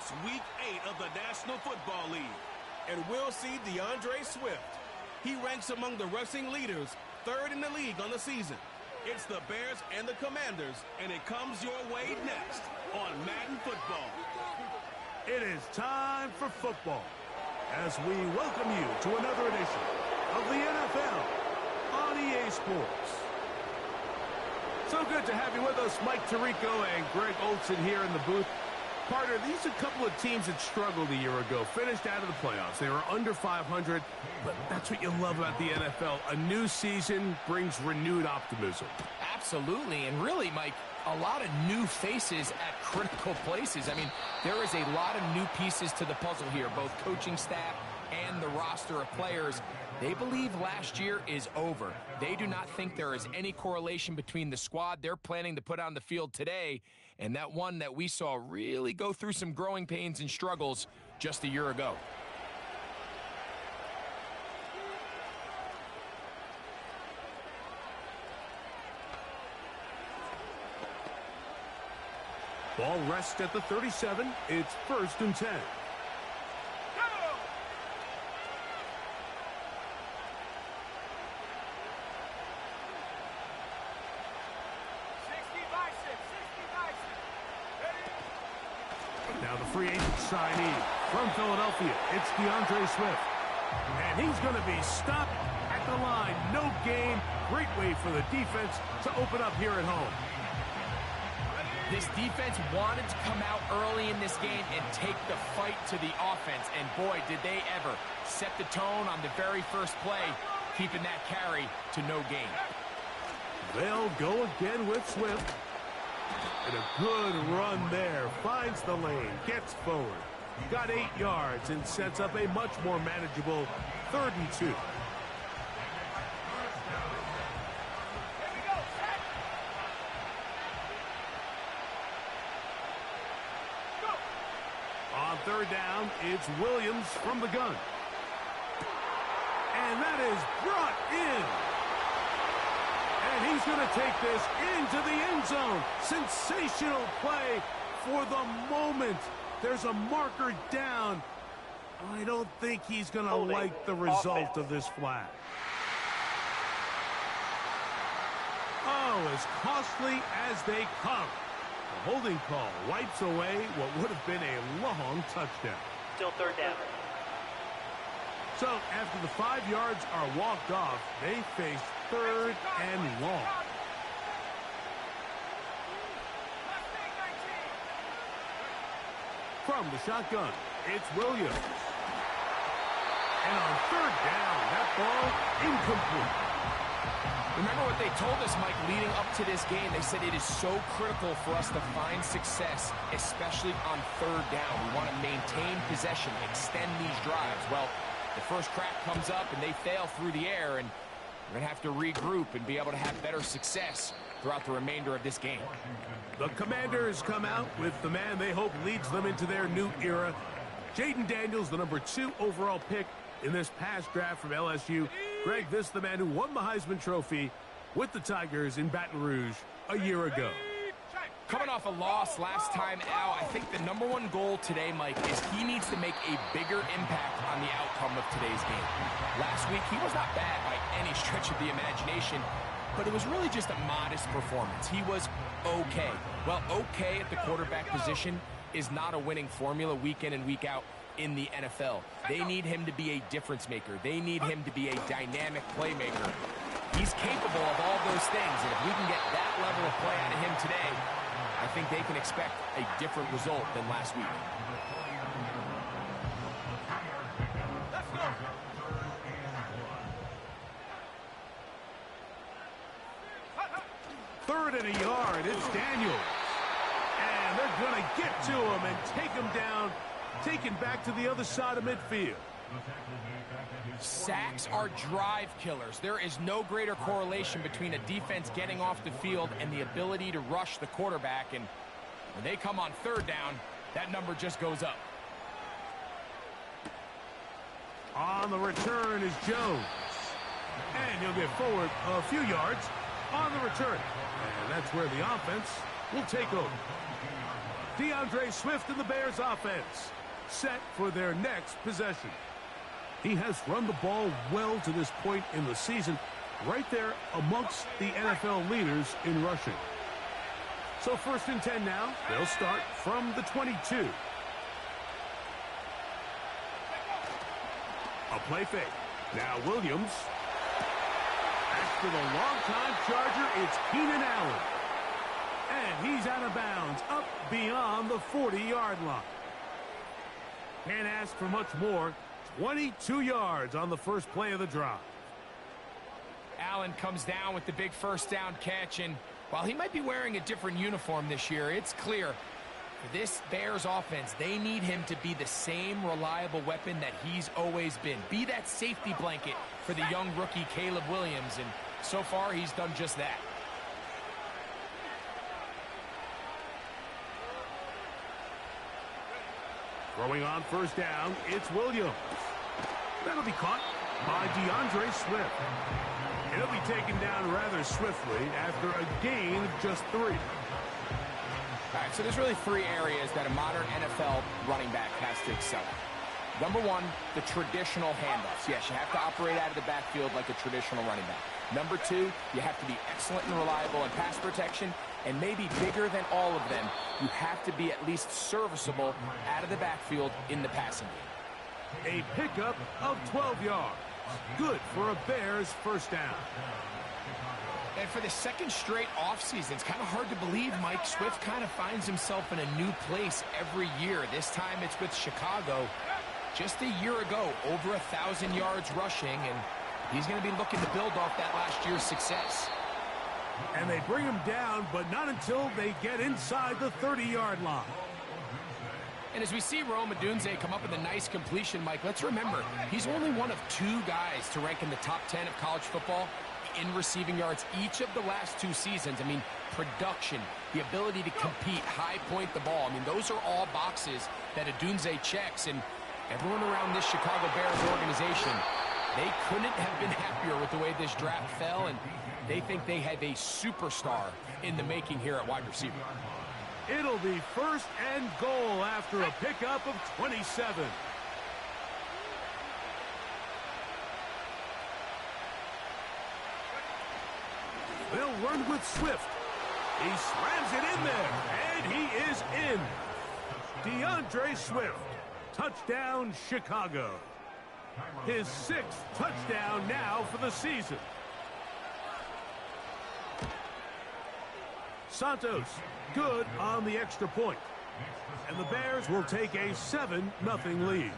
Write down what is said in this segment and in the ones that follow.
It's Week 8 of the National Football League. And we'll see DeAndre Swift. He ranks among the rushing leaders, third in the league on the season. It's the Bears and the Commanders, and it comes your way next on Madden Football. It is time for football as we welcome you to another edition of the NFL on EA Sports. So good to have you with us, Mike Tirico and Greg Olson here in the booth. Partner, these are a couple of teams that struggled a year ago, finished out of the playoffs. They were under 500, but that's what you love about the NFL. A new season brings renewed optimism. Absolutely, and really, Mike, a lot of new faces at critical places. I mean, there is a lot of new pieces to the puzzle here, both coaching staff and the roster of players. They believe last year is over. They do not think there is any correlation between the squad they're planning to put on the field today and that one that we saw really go through some growing pains and struggles just a year ago. Ball rests at the 37. It's 1st and 10. Now the free agent signee from Philadelphia, it's DeAndre Swift. And he's going to be stopped at the line. No gain. Great way for the defense to open up here at home. This defense wanted to come out early in this game and take the fight to the offense. And boy, did they ever set the tone on the very first play, keeping that carry to no gain. They'll go again with Swift. And a good run there. Finds the lane. Gets forward. Got 8 yards and sets up a much more manageable 3rd and 2. On 3rd down, it's Williams from the gun. And that is brought in. And he's going to take this into the end zone. Sensational play for the moment. There's a marker down. I don't think he's going to like the result of this flag. Oh, as costly as they come. The holding call wipes away what would have been a long touchdown. Still 3rd down. So after the 5 yards are walked off, they face 3rd and long. From the shotgun, it's Williams. And on 3rd down, that ball incomplete. Remember what they told us, Mike, leading up to this game. They said it is so critical for us to find success, especially on 3rd down. We want to maintain possession, extend these drives. Well, the first crack comes up and they fail through the air, and we're going to have to regroup and be able to have better success throughout the remainder of this game. The Commanders come out with the man they hope leads them into their new era. Jaden Daniels, the number 2 overall pick in this past draft from LSU. Greg, this is the man who won the Heisman Trophy with the Tigers in Baton Rouge a year ago. Coming off a loss last time out, I think the number 1 goal today, Mike, is he needs to make a bigger impact on the outcome of today's game. Last week, he was not bad by any stretch of the imagination, but it was really just a modest performance. He was okay. Well, okay at the quarterback position is not a winning formula week in and week out in the NFL. They need him to be a difference maker. They need him to be a dynamic playmaker. He's capable of all those things, and if we can get that level of play out of him today, I think they can expect a different result than last week. Let's go. 3rd and a yard, it's Daniels. And they're going to get to him and take him down, taken back to the other side of midfield. Sacks are drive killers. There is no greater correlation between a defense getting off the field and the ability to rush the quarterback. And when they come on 3rd down, that number just goes up. On the return is Jones. And he'll get forward a few yards on the return. And that's where the offense will take over. DeAndre Swift and the Bears offense set for their next possession. He has run the ball well to this point in the season, right there amongst the NFL leaders in rushing. So 1st and 10 now. They'll start from the 22. A play fake. Now Williams. After the longtime Charger, it's Keenan Allen. And he's out of bounds, up beyond the 40-yard line. Can't ask for much more. 22 yards on the first play of the drive. Allen comes down with the big first down catch, and while he might be wearing a different uniform this year, it's clear for this Bears offense, they need him to be the same reliable weapon that he's always been. Be that safety blanket for the young rookie Caleb Williams, and so far he's done just that. Throwing on first down, it's Williams. That'll be caught by DeAndre Swift. He'll be taken down rather swiftly after a gain of just 3. All right, so there's really 3 areas that a modern NFL running back has to excel at. Number 1, the traditional handoffs. Yes, you have to operate out of the backfield like a traditional running back. Number 2, you have to be excellent and reliable in pass protection, and maybe bigger than all of them, you have to be at least serviceable out of the backfield in the passing game. A pickup of 12 yards. Good for a Bears first down. And for the second straight offseason, it's kind of hard to believe Mike Swift kind of finds himself in a new place every year. This time it's with Chicago. Just a year ago, over 1,000 yards rushing, and he's going to be looking to build off that last year's success. And they bring him down, but not until they get inside the 30-yard line. And as we see Rome Odunze come up with a nice completion, Mike, let's remember, he's only one of 2 guys to rank in the top 10 of college football in receiving yards each of the last 2 seasons. I mean, production, the ability to compete, high point the ball. I mean, those are all boxes that Odunze checks, and everyone around this Chicago Bears organization, they couldn't have been happier with the way this draft fell, and they think they have a superstar in the making here at wide receiver. It'll be 1st and goal after a pickup of 27. They'll run with Swift. He slams it in there, and he is in. DeAndre Swift, touchdown Chicago. His 6th touchdown now for the season. Santos, good on the extra point. And the Bears will take a 7-0 lead.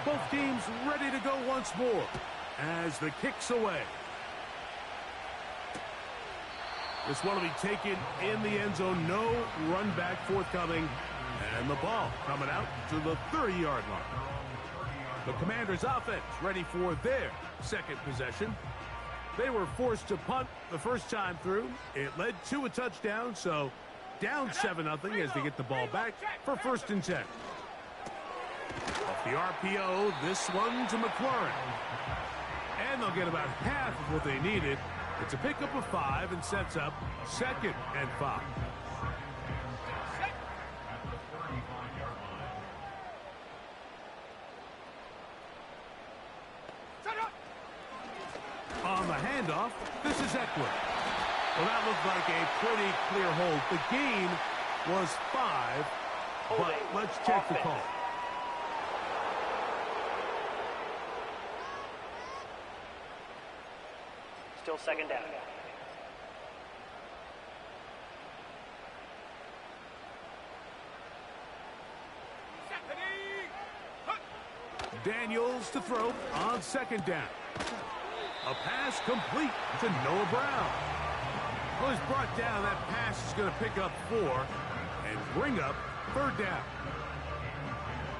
Both teams ready to go once more as the kick's away. This one will be taken in the end zone. No run back forthcoming. And the ball coming out to the 30-yard line. The Commanders' offense ready for their second possession. They were forced to punt the first time through. It led to a touchdown, so down 7-0 as they get the ball back for 1st and 10. Off the RPO, this one to McLaurin. And they'll get about half of what they needed. It's a pickup of 5 and sets up 2nd and 5. On the handoff, this is Eckler. Well, that looked like a pretty clear hold. The gain was 5, but let's check the call. Still 2nd down. Daniels to throw on 2nd down. A pass complete to Noah Brown. Well, he's brought down. That pass is going to pick up 4 and bring up 3rd down.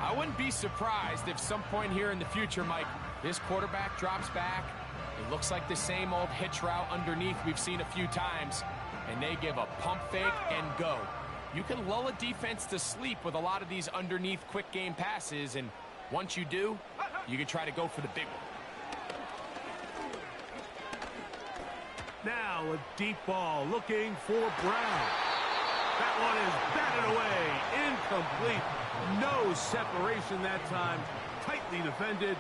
I wouldn't be surprised if some point here in the future, Mike, this quarterback drops back. It looks like the same old hitch route underneath we've seen a few times, and they give a pump fake and go. You can lull a defense to sleep with a lot of these underneath quick game passes, and Once you do, you can try to go for the big one. Now a deep ball looking for Brown. That one is batted away. Incomplete. No separation that time. Tightly defended.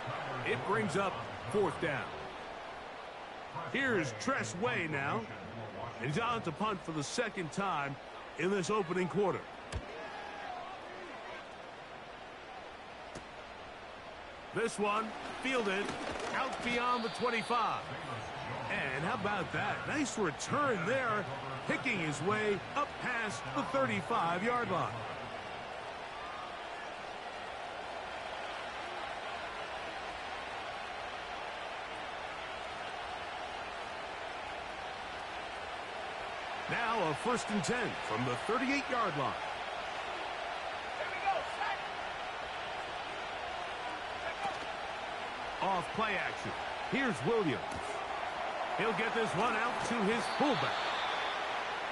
It brings up 4th down. Here's Tress Way now. And he's on to punt for the 2nd time in this opening quarter. This one fielded out beyond the 25. And how about that? Nice return there, picking his way up past the 35-yard line. Now a 1st and 10 from the 38-yard line. Off play action. Here's Williams. He'll get this one out to his fullback.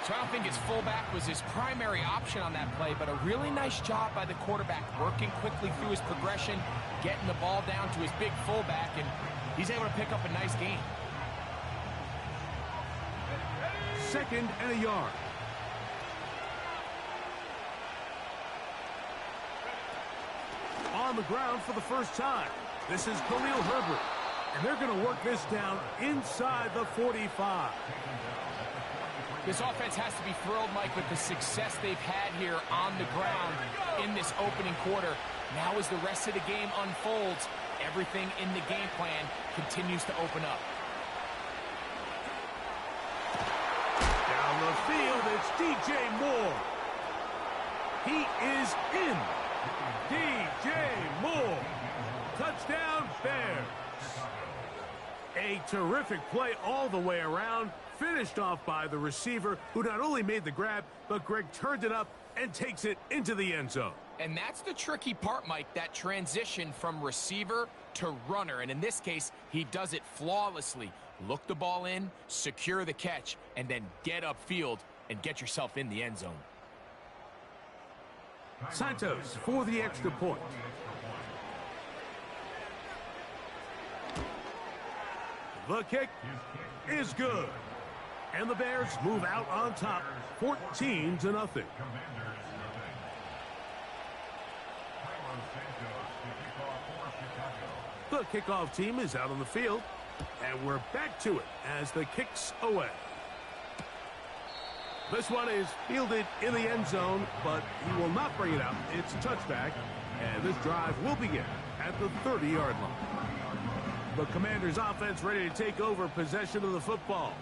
So I don't think his fullback was his primary option on that play, but a really nice job by the quarterback, working quickly through his progression, getting the ball down to his big fullback, and he's able to pick up a nice gain. 2nd and a yard. On the ground for the first time. This is Khalil Herbert. And they're going to work this down inside the 45. This offense has to be thrilled, Mike, with the success they've had here on the ground in this opening quarter. Now as the rest of the game unfolds, everything in the game plan continues to open up. Down the field, it's DJ Moore. He is in. DJ Moore. Touchdown, Bears. A terrific play all the way around, finished off by the receiver, who not only made the grab, but Greg turned it up and takes it into the end zone. And that's the tricky part, Mike, that transition from receiver to runner. And in this case, he does it flawlessly. Look the ball in, secure the catch, and then get upfield and get yourself in the end zone. Santos for the extra point. The kick is good. And the Bears move out on top, 14-0. The kickoff team is out on the field. And we're back to it as the kick's away. This one is fielded in the end zone, but he will not bring it out. It's a touchback. And this drive will begin at the 30-yard line. The Commanders' offense ready to take over possession of the football.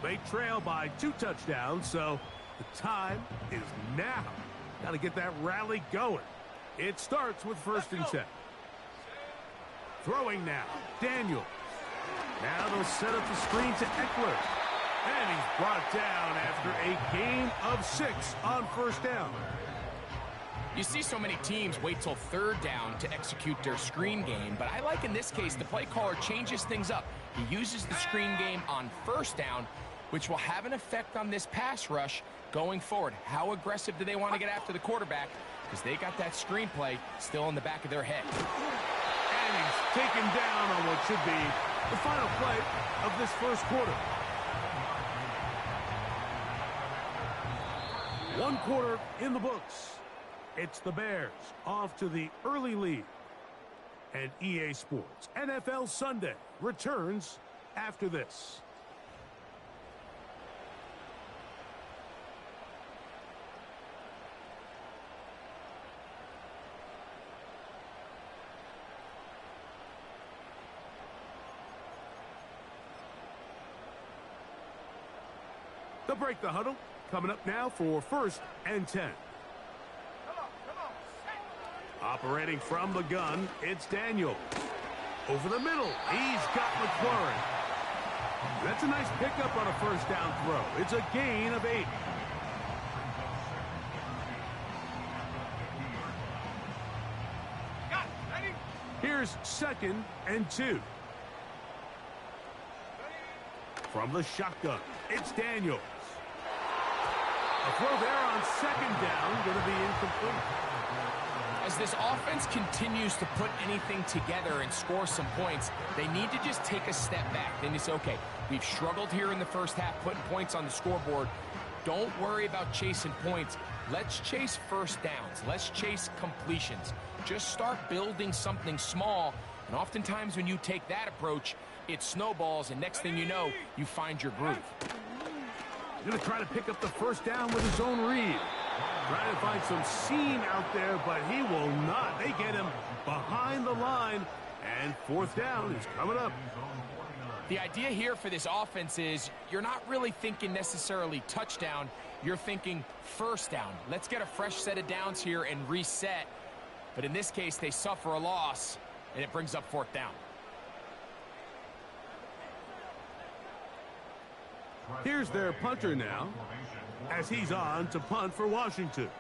They trail by 2 touchdowns, so the time is now. Got to get that rally going. It starts with 1st and 10. Throwing now, Daniels. Now they'll set up the screen to Eckler. And he's brought down after a gain of 6 on 1st down. You see so many teams wait till 3rd down to execute their screen game, but I like in this case the play caller changes things up. He uses the screen game on 1st down, which will have an effect on this pass rush going forward. How aggressive do they want to get after the quarterback? Because they got that screen play still in the back of their head. And he's taken down on what should be the final play of this 1st quarter. 1 quarter in the books. It's the Bears off to the early lead. And EA Sports NFL Sunday returns after this. They'll break the huddle. Coming up now for 1st and 10. Operating from the gun, it's Daniels. Over the middle, he's got McLaurin. That's a nice pickup on a 1st down throw. It's a gain of 8. Here's 2nd and 2. From the shotgun, it's Daniels. A throw there on 2nd down, going to be incomplete. As this offense continues to put anything together and score some points, they need to just take a step back. Then you say, okay, we've struggled here in the first half, putting points on the scoreboard. Don't worry about chasing points. Let's chase first downs. Let's chase completions. Just start building something small. And oftentimes when you take that approach, it snowballs, and next thing you know, you find your groove. He's going to try to pick up the first down with his own read. Trying to find some seam out there, but he will not. They get him behind the line, and fourth down is coming up. The idea here for this offense is you're not really thinking necessarily touchdown. You're thinking first down. Let's get a fresh set of downs here and reset. But in this case, they suffer a loss, and it brings up fourth down. Here's their punter now, as he's on to punt for Washington.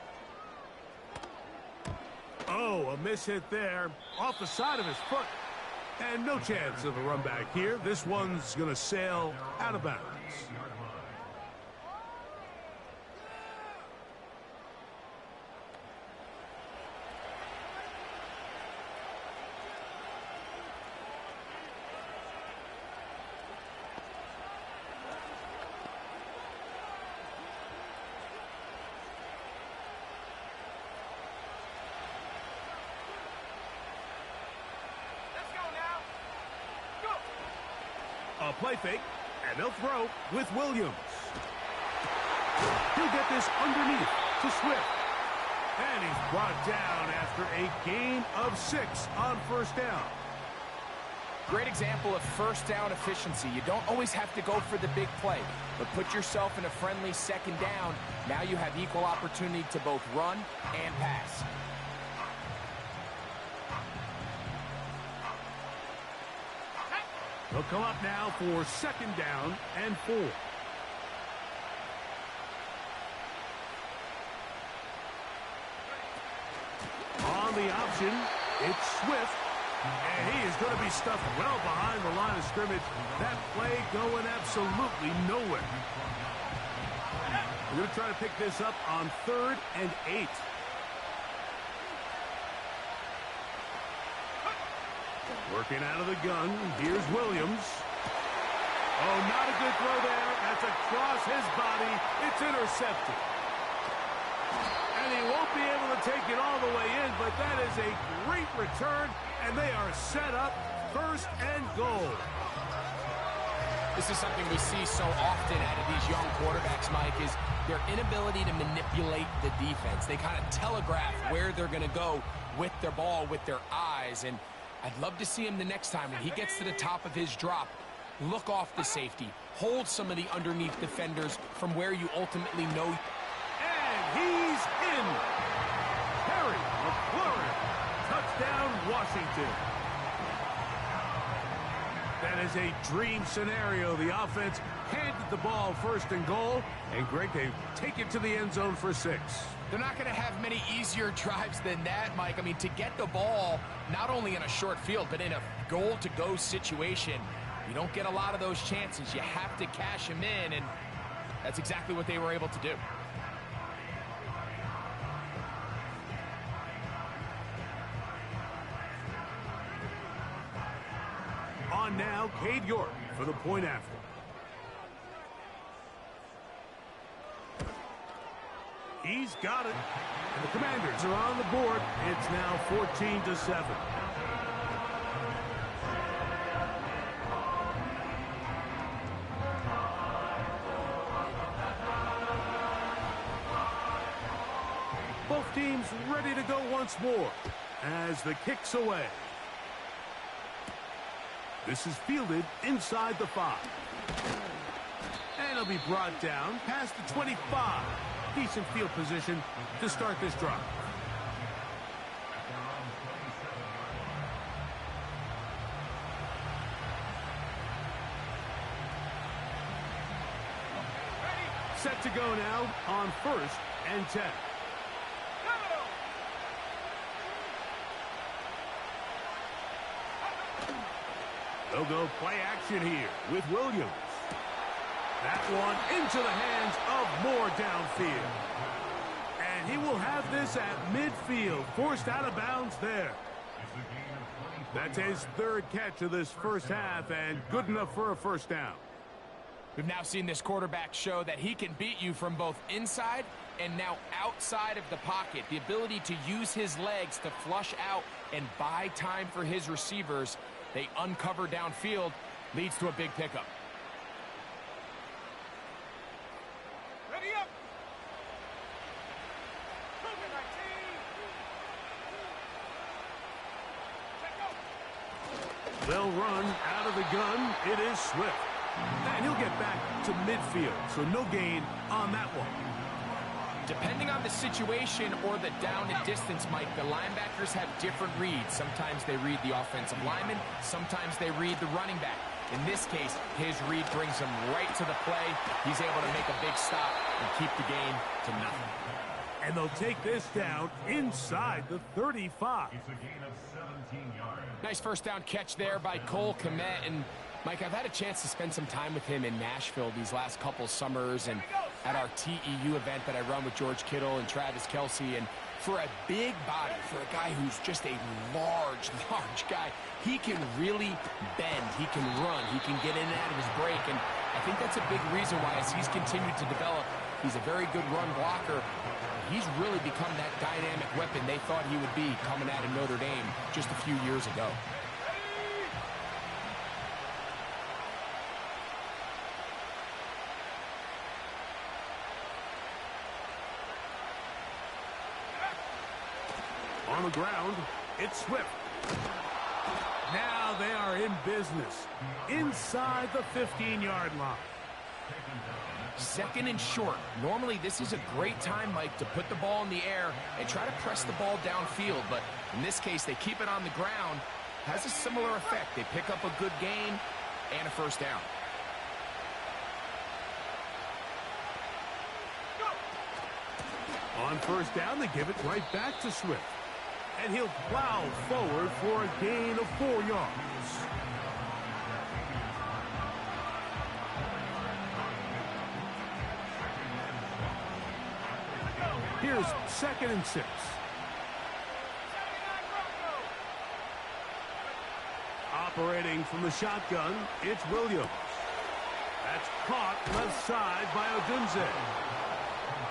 Oh, a miss hit there, off the side of his foot. And no chance of a run back here. This one's going to sail out of bounds. A play fake, and they'll throw with Williams. He'll get this underneath to Swift. And he's brought down after a gain of 6 on first down. Great example of first down efficiency. You don't always have to go for the big play, but put yourself in a friendly second down. Now you have equal opportunity to both run and pass. They'll come up now for second down and 4. On the option, it's Swift. And he is going to be stuffed well behind the line of scrimmage. That play going absolutely nowhere. We're going to try to pick this up on 3rd and 8. Working out of the gun, here's Williams. Oh, not a good throw there. That's across his body. It's intercepted. And he won't be able to take it all the way in, but that is a great return, and they are set up 1st and goal. This is something we see so often out of these young quarterbacks, Mike, is their inability to manipulate the defense. They kind of telegraph where they're going to go with their ball, with their eyes, and I'd love to see him the next time when he gets to the top of his drop. Look off the safety. Hold some of the underneath defenders from where you ultimately know. And he's in. Harry McLaurin. Touchdown, Washington. That is a dream scenario. The offense handed the ball 1st and goal. And Greg, they take it to the end zone for 6. They're not going to have many easier drives than that, Mike. I mean, to get the ball, not only in a short field, but in a goal-to-go situation, you don't get a lot of those chances. You have to cash them in, and that's exactly what they were able to do. On now, Cade York for the point after. He's got it. And the Commanders are on the board. It's now 14-7. Both teams ready to go once more as the kick's away. This is fielded inside the 5. And it'll be brought down past the 25. Decent field position to start this drive. Set to go now on 1st and 10. They'll go play action here with Williams. That one into the hands of Moore downfield. And He will have this at midfield, forced out of bounds there. That's his third catch of this first half, and good enough for a first down. We've now seen this quarterback show that he can beat you from both inside and now outside of the pocket. The ability to use his legs to flush out and buy time for his receivers. They uncover downfield, leads to a big pickup. Ready up! They'll run out of the gun. It is Swift. And he'll get back to midfield, so no gain on that one. Depending on the situation or the down and distance, Mike, the linebackers have different reads. Sometimes they read the offensive lineman. Sometimes they read the running back. In this case, his read brings him right to the play. He's able to make a big stop and keep the gain to nothing. And they'll take this down inside the 35. It's a gain of 17 yards. Nice first down catch there by Cole Kmet. And Mike, I've had a chance to spend some time with him in Nashville these last couple summers and at our TEU event that I run with George Kittle and Travis Kelce. And for a big body, for a guy who's just a large guy, he can really bend. He can run. He can get in and out of his break. And I think that's a big reason why, as he's continued to develop, he's a very good run blocker. He's really become that dynamic weapon they thought he would be coming out of Notre Dame just a few years ago. On the ground, it's Swift. Now they are in business inside the 15-yard line. Second and short. Normally, this is a great time, Mike, to put the ball in the air and try to press the ball downfield. But in this case, they keep it on the ground. Has a similar effect. They pick up a good gain and a first down. On first down, they give it right back to Swift. And he'll plow forward for a gain of 4 yards. Here's 2nd and 6. Operating from the shotgun, it's Williams. That's caught left side by Odunze.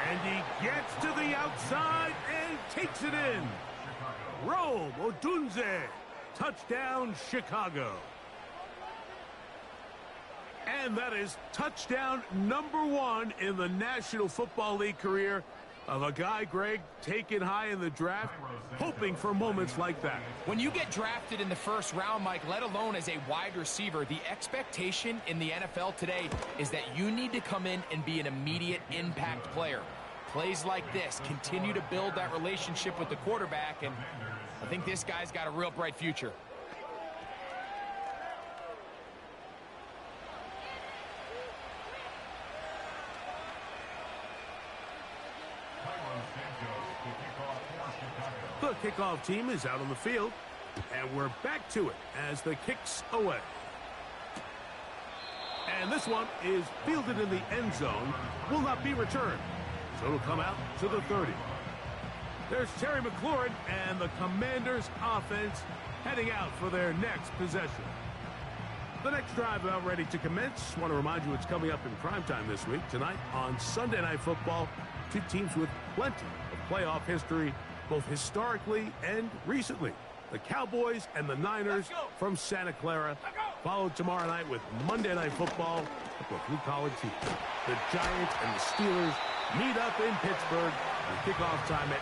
And he gets to the outside and takes it in. Rome Odunze. Touchdown, Chicago. And that is touchdown number 1 in the National Football League career of a guy, Greg, taken high in the draft, hoping for moments like that. When you get drafted in the first round, Mike, let alone as a wide receiver, the expectation in the NFL today is that you need to come in and be an immediate impact player. Plays like this continue to build that relationship with the quarterback, and I think this guy's got a real bright future. The kickoff team is out on the field, and we're back to it as the kick's away. And this one is fielded in the end zone, will not be returned. So it'll come out to the 30. There's Terry McLaurin and the Commanders offense heading out for their next possession. The next drive about ready to commence. Want to remind you it's coming up in primetime this week. Tonight on Sunday Night Football, two teams with plenty of playoff history, both historically and recently. The Cowboys and the Niners from Santa Clara, followed tomorrow night with Monday Night Football, a blue-collar team. The Giants and the Steelers meet up in Pittsburgh, and kickoff time at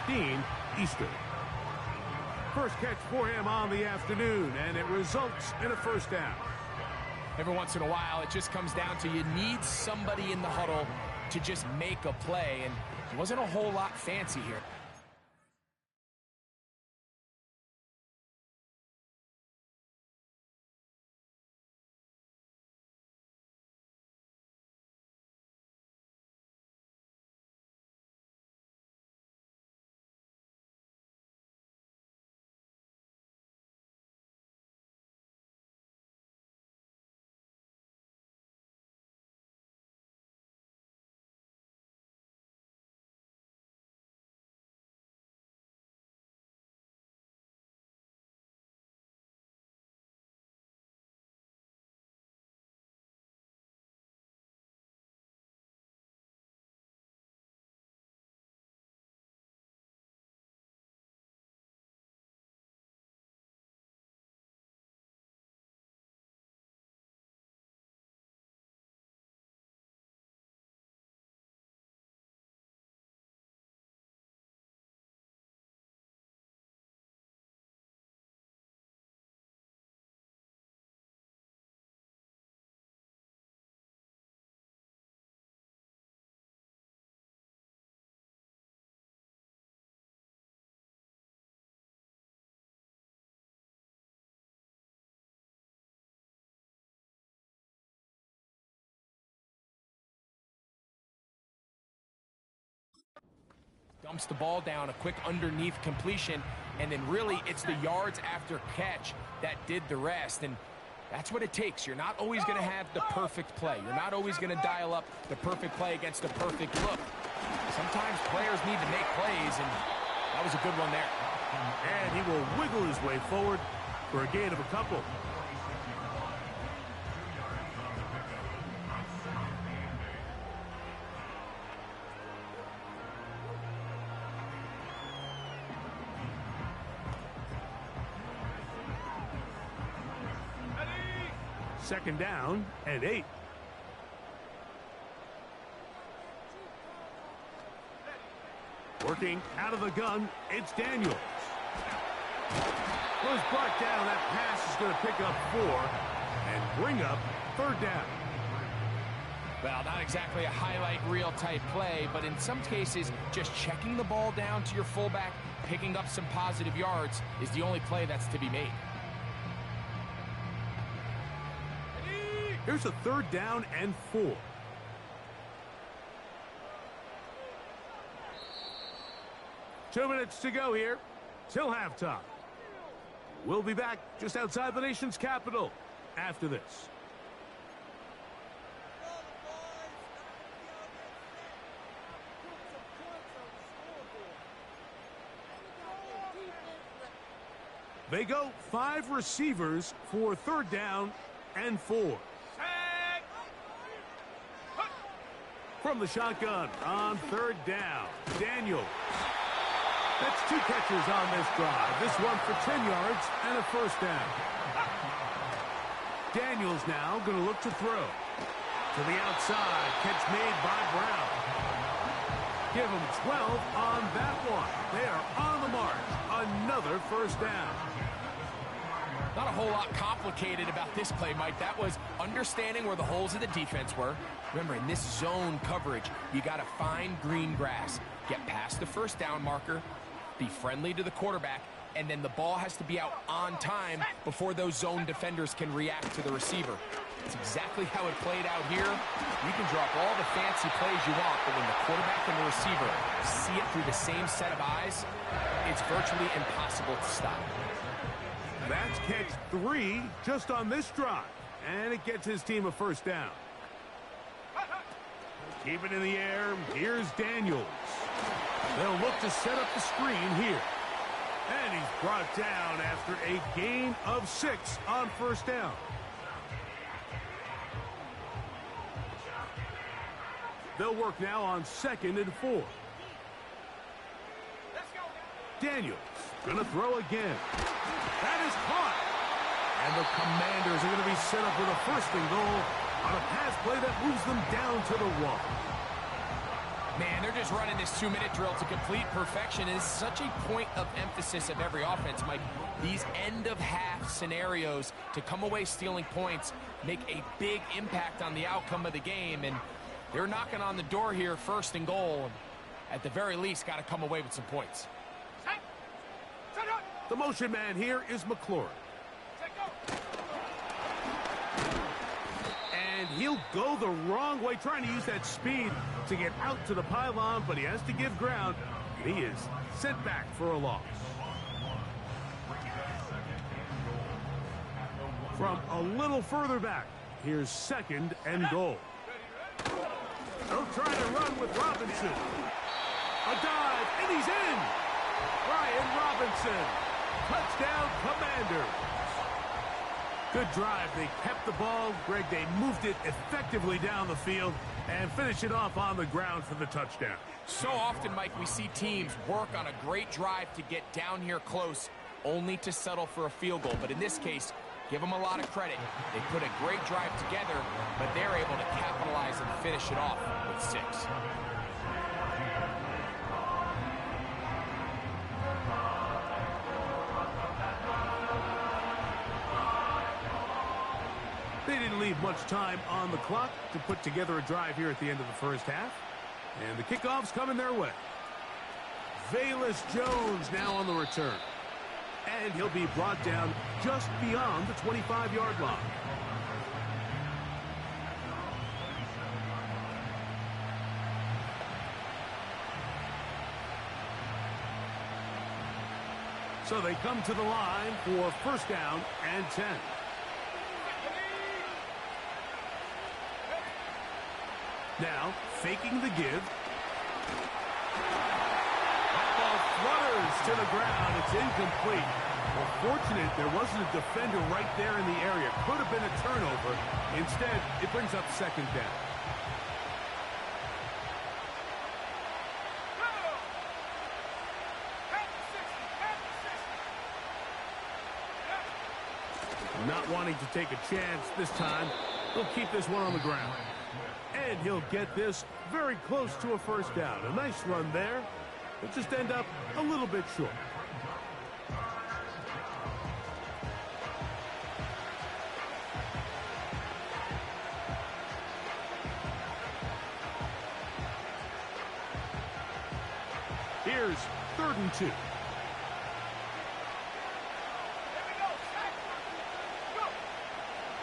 8:15 Eastern. First catch for him on the afternoon, and it results in a first down. Every once in a while, it just comes down to you need somebody in the huddle to just make a play, and it wasn't a whole lot fancy here. dumps the ball down, a quick underneath completion, and then really it's the yards after catch that did the rest. And that's what it takes. You're not always going to have the perfect play. You're not always going to dial up the perfect play against a perfect look. Sometimes players need to make plays, and that was a good one there. And he will wiggle his way forward for a gain of a couple. Second down and 8. Working out of the gun, it's Daniels. Was brought down. That pass is going to pick up 4 and bring up third down. Well, not exactly a highlight reel type play, but in some cases, just checking the ball down to your fullback, picking up some positive yards is the only play that's to be made. Here's a third down and 4. Two minutes to go here till halftime. We'll be back just outside the nation's capital after this. They go 5 receivers for third down and 4. From the shotgun on third down, Daniels. That's 2 catches on this drive. This one for 10 yards and a first down. Daniels now going to look to throw. To the outside, catch made by Brown. Give him 12 on that one. They are on the march. Another first down. Not a whole lot complicated about this play, Mike. That was understanding where the holes of the defense were. Remember, in this zone coverage, you got to find green grass, get past the first down marker, be friendly to the quarterback, and then the ball has to be out on time before those zone defenders can react to the receiver. It's exactly how it played out here. You can drop all the fancy plays you want, but when the quarterback and the receiver see it through the same set of eyes, it's virtually impossible to stop. That's catch 3 just on this drive, and it gets his team a first down. Keep it in the air. Here's Daniels. They'll look to set up the screen here. And he's brought down after a gain of 6 on first down. They'll work now on 2nd and 4. Daniels gonna throw again. That is caught. And the Commanders are going to be set up with a first and goal on a pass play that moves them down to the 1. Man, they're just running this 2-minute drill to complete perfection. It's such a point of emphasis of every offense, Mike. These end-of-half scenarios to come away stealing points make a big impact on the outcome of the game, and they're knocking on the door here, first and goal. At the very least, got to come away with some points. The motion man here is McLaurin. And he'll go the wrong way, trying to use that speed to get out to the pylon, but he has to give ground. He is sent back for a loss. From a little further back, here's 2nd and goal. They'll try to run with Robinson. A dive, and he's in. Brian Robinson. Touchdown, Commanders. Good drive. They kept the ball. Greg, they moved it effectively down the field and finish it off on the ground for the touchdown. So often, Mike, we see teams work on a great drive to get down here close, only to settle for a field goal. But in this case, give them a lot of credit. They put a great drive together, but they're able to capitalize and finish it off with 6. They didn't leave much time on the clock to put together a drive here at the end of the first half. And the kickoff's coming their way. Velus Jones now on the return. And he'll be brought down just beyond the 25-yard line. So they come to the line for first down and 10. Now, faking the give. That ball flutters to the ground. It's incomplete. Well, fortunate there wasn't a defender right there in the area. Could have been a turnover. Instead, it brings up second down. Not wanting to take a chance this time, he'll keep this one on the ground. And he'll get this very close to a first down. A nice run there. It'll just end up a little bit short. Here's 3rd and 2.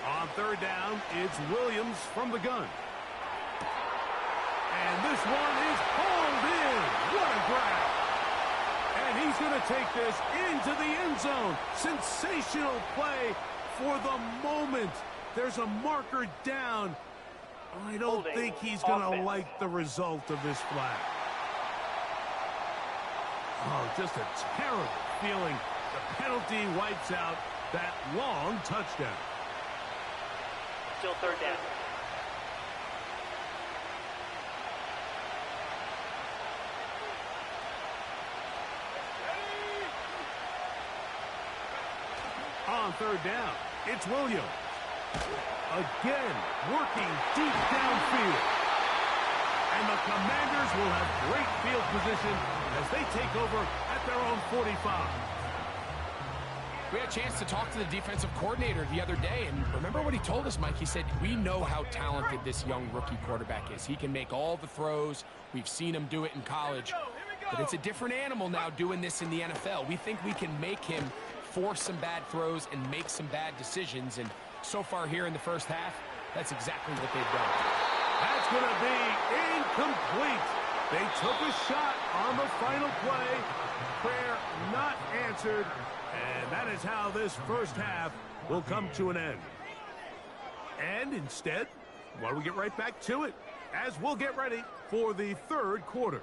On 3rd down, it's Williams from the gun. And this one is pulled in. What a grab. And he's going to take this into the end zone. Sensational play for the moment. There's a marker down. I don't think he's going to like the result of this flag. Oh, just a terrible feeling. The penalty wipes out that long touchdown. Still 3rd down. On 3rd down, it's Williams. Again, working deep downfield. And the Commanders will have great field position as they take over at their own 45. We had a chance to talk to the defensive coordinator the other day, and remember what he told us, Mike? He said, we know how talented this young rookie quarterback is. He can make all the throws. We've seen him do it in college. But it's a different animal now doing this in the NFL. We think we can make him force some bad throws and make some bad decisions. And so far here in the first half, that's exactly what they've done. That's going to be incomplete. They took a shot on the final play. Prayer not answered. And that is how this first half will come to an end. And instead, why don't we get right back to it as we'll get ready for the 3rd quarter.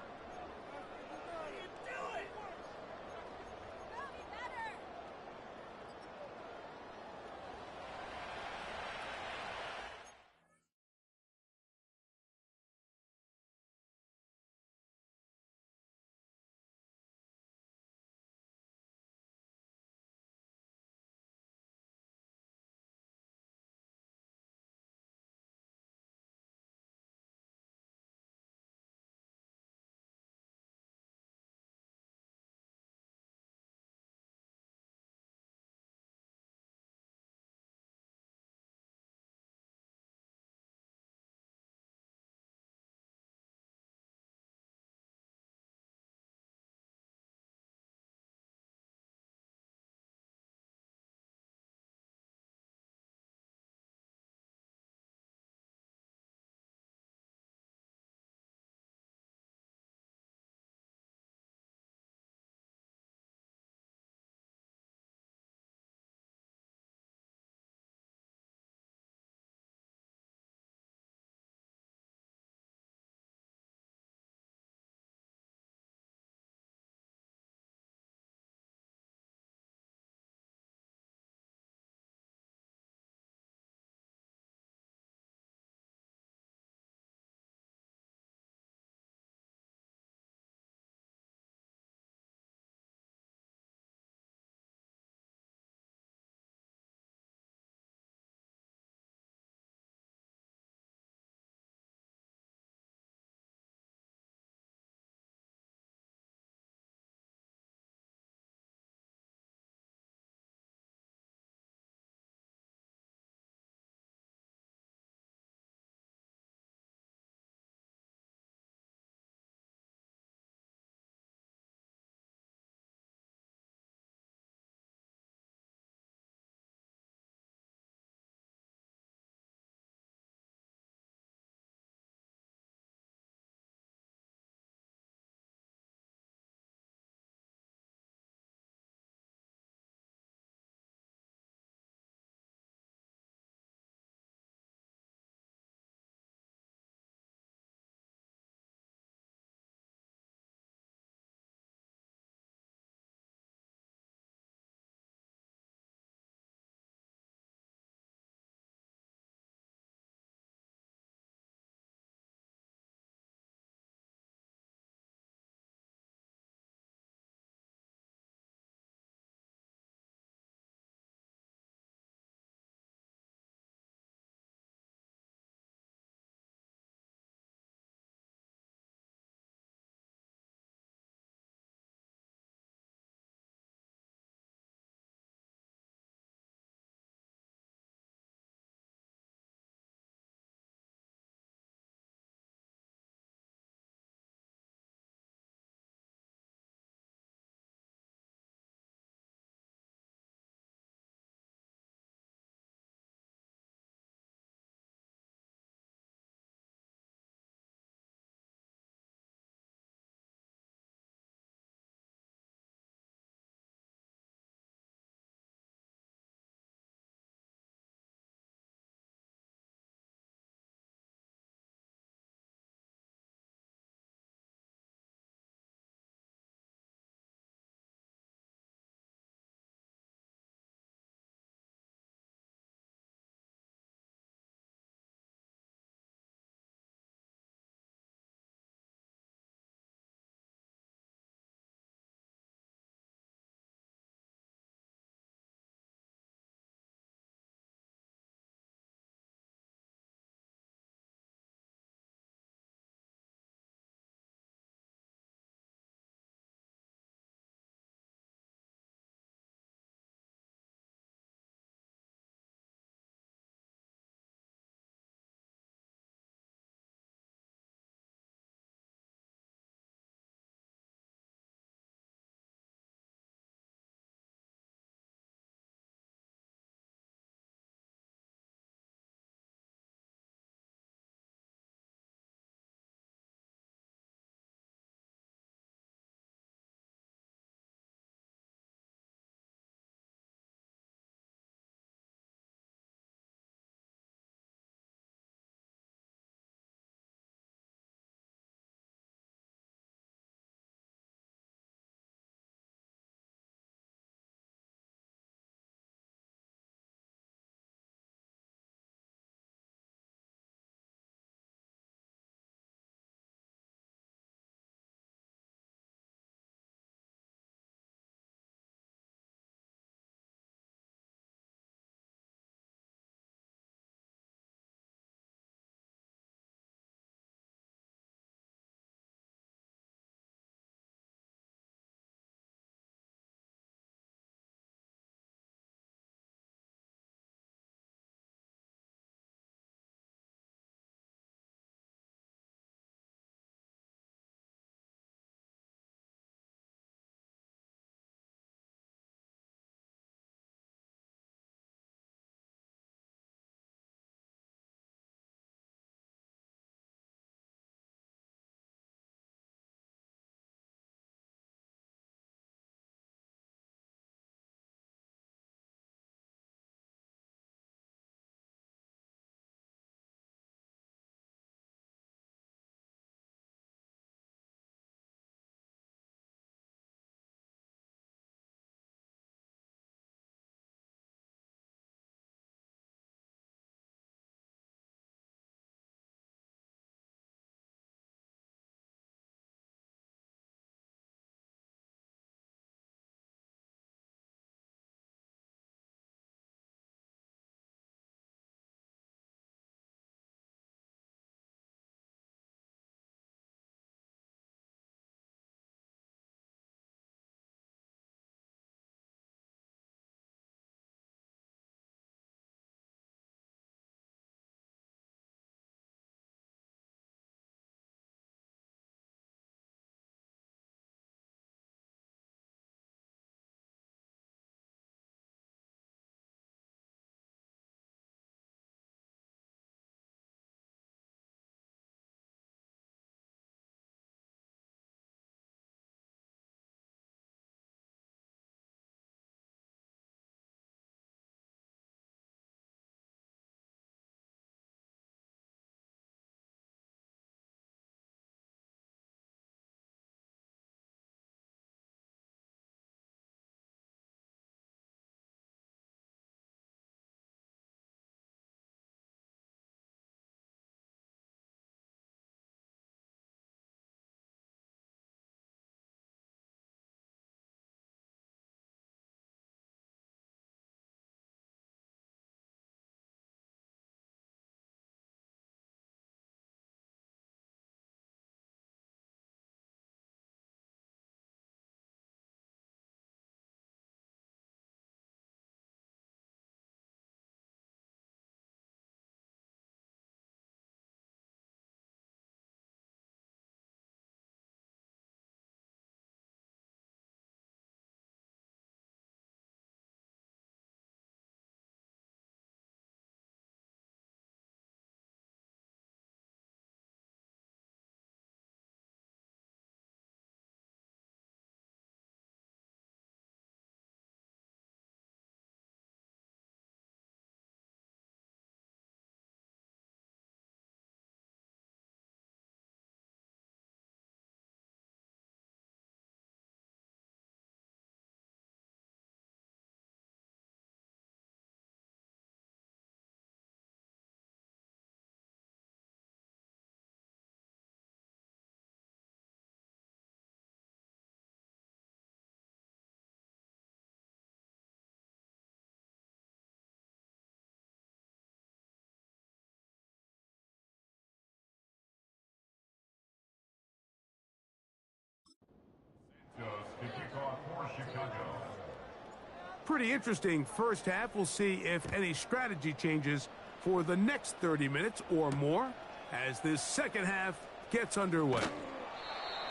Pretty interesting first half. We'll see if any strategy changes for the next 30 minutes or more as this second half gets underway.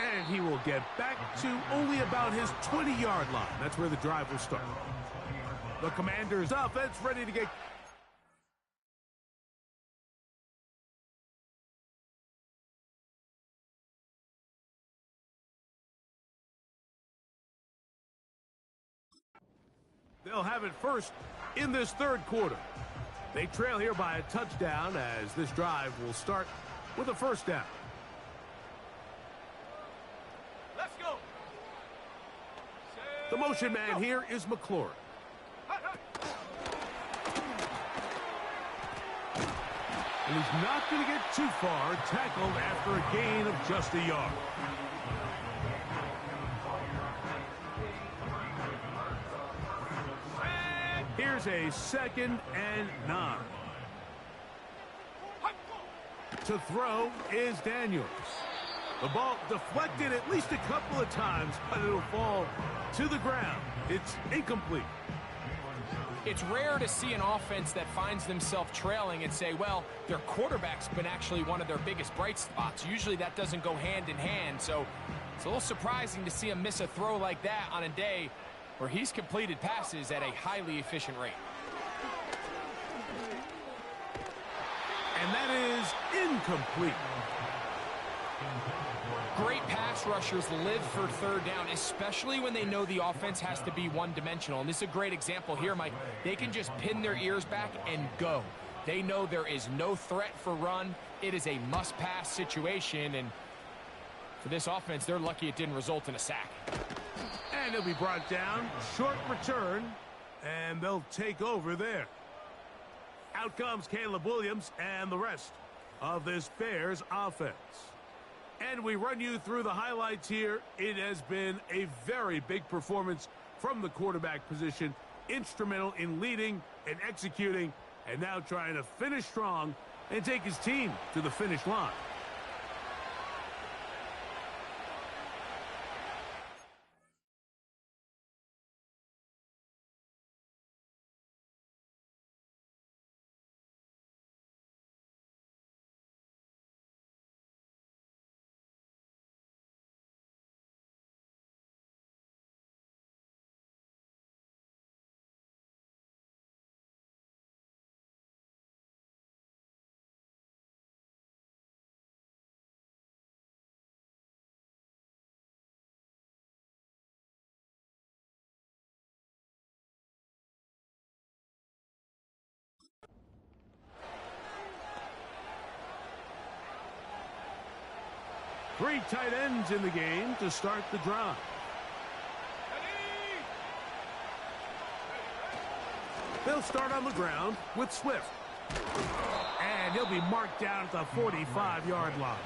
And he will get back to only about his 20-yard line. That's where the drive will start. The Commanders' offense ready to get... They'll have it first in this third quarter. They trail here by a touchdown as this drive will start with a first down. Let's go. The motion man here is McLaurin. And he's not going to get too far, tackled after a gain of just a yard. Here's a 2nd and 9. To throw is Daniels. The ball deflected at least a couple of times, but it'll fall to the ground. It's incomplete. It's rare to see an offense that finds themselves trailing and say, well, their quarterback's been actually one of their biggest bright spots. Usually that doesn't go hand in hand, so it's a little surprising to see him miss a throw like that on a day where he's completed passes at a highly efficient rate. And that is incomplete. Great pass rushers live for third down, especially when they know the offense has to be one-dimensional. And this is a great example here, Mike. They can just pin their ears back and go. They know there is no threat for run. It is a must-pass situation, and for this offense, they're lucky it didn't result in a sack. And it'll be brought down. Short return, and they'll take over there. Out comes Caleb Williams and the rest of this Bears offense. And we run you through the highlights here. It has been a very big performance from the quarterback position. Instrumental in leading and executing, and now trying to finish strong and take his team to the finish line. Three tight ends in the game to start the drive. They'll start on the ground with Swift. And he'll be marked down at the 45-yard line.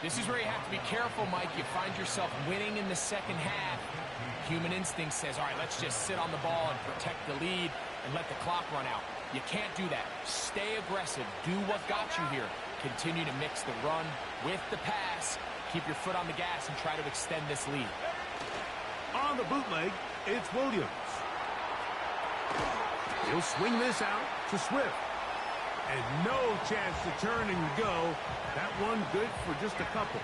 This is where you have to be careful, Mike. You find yourself winning in the second half. Human instinct says, all right, let's just sit on the ball and protect the lead and let the clock run out. You can't do that. Stay aggressive. Do what got you here. Continue to mix the run with the pass. Keep your foot on the gas and try to extend this lead. On the bootleg, it's Williams. He'll swing this out to Swift. And no chance to turn and go. That one good for just a couple.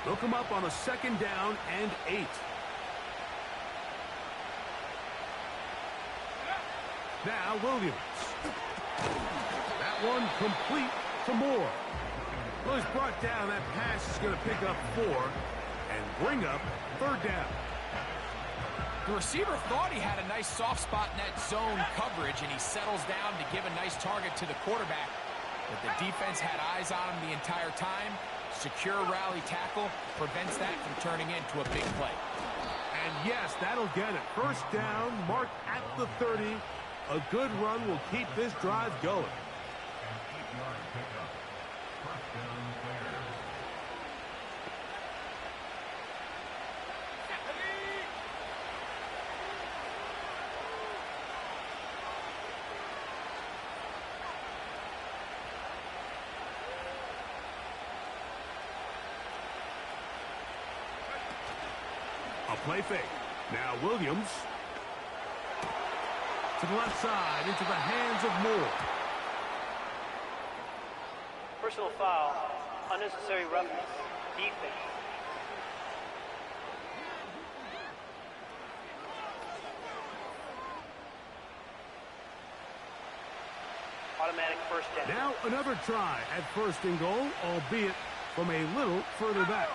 They'll come up on a 2nd down and 8. Now Williams. That one complete to Moore. Well, he's brought down. That pass is going to pick up 4 and bring up 3rd down. The receiver thought he had a nice soft spot in that zone coverage, and he settles down to give a nice target to the quarterback. But the defense had eyes on him the entire time. Secure rally tackle prevents that from turning into a big play. And yes, that'll get it. First down, marked at the 30. A good run will keep this drive going. A play fake. Now Williams. To the left side, into the hands of Moore. Personal foul. Unnecessary roughness. Defense. Automatic first down. Now another try at first and goal, albeit from a little further back.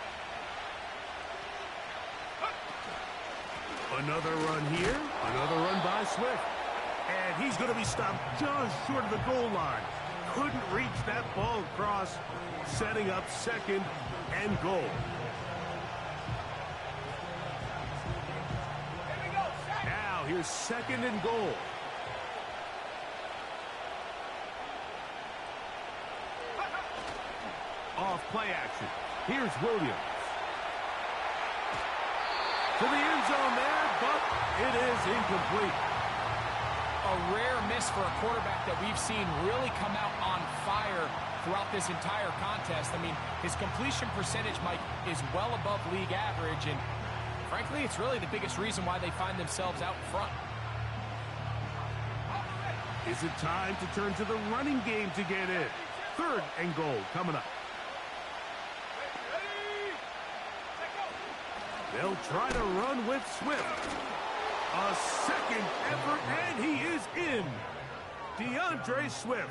Another run here. Another run by Swift. And he's going to be stopped just short of the goal line. Couldn't reach that ball across, setting up second and goal. Now here's second and goal. Off play action. Here's Williams. To the end zone there, but it is incomplete. A rare miss for a quarterback that we've seen really come out on fire throughout this entire contest. I mean, his completion percentage, Mike, is well above league average, and frankly, it's really the biggest reason why they find themselves out in front. Is it time to turn to the running game to get in? Third and goal coming up. They'll try to run with Swift. A second effort, and he is in. DeAndre Swift.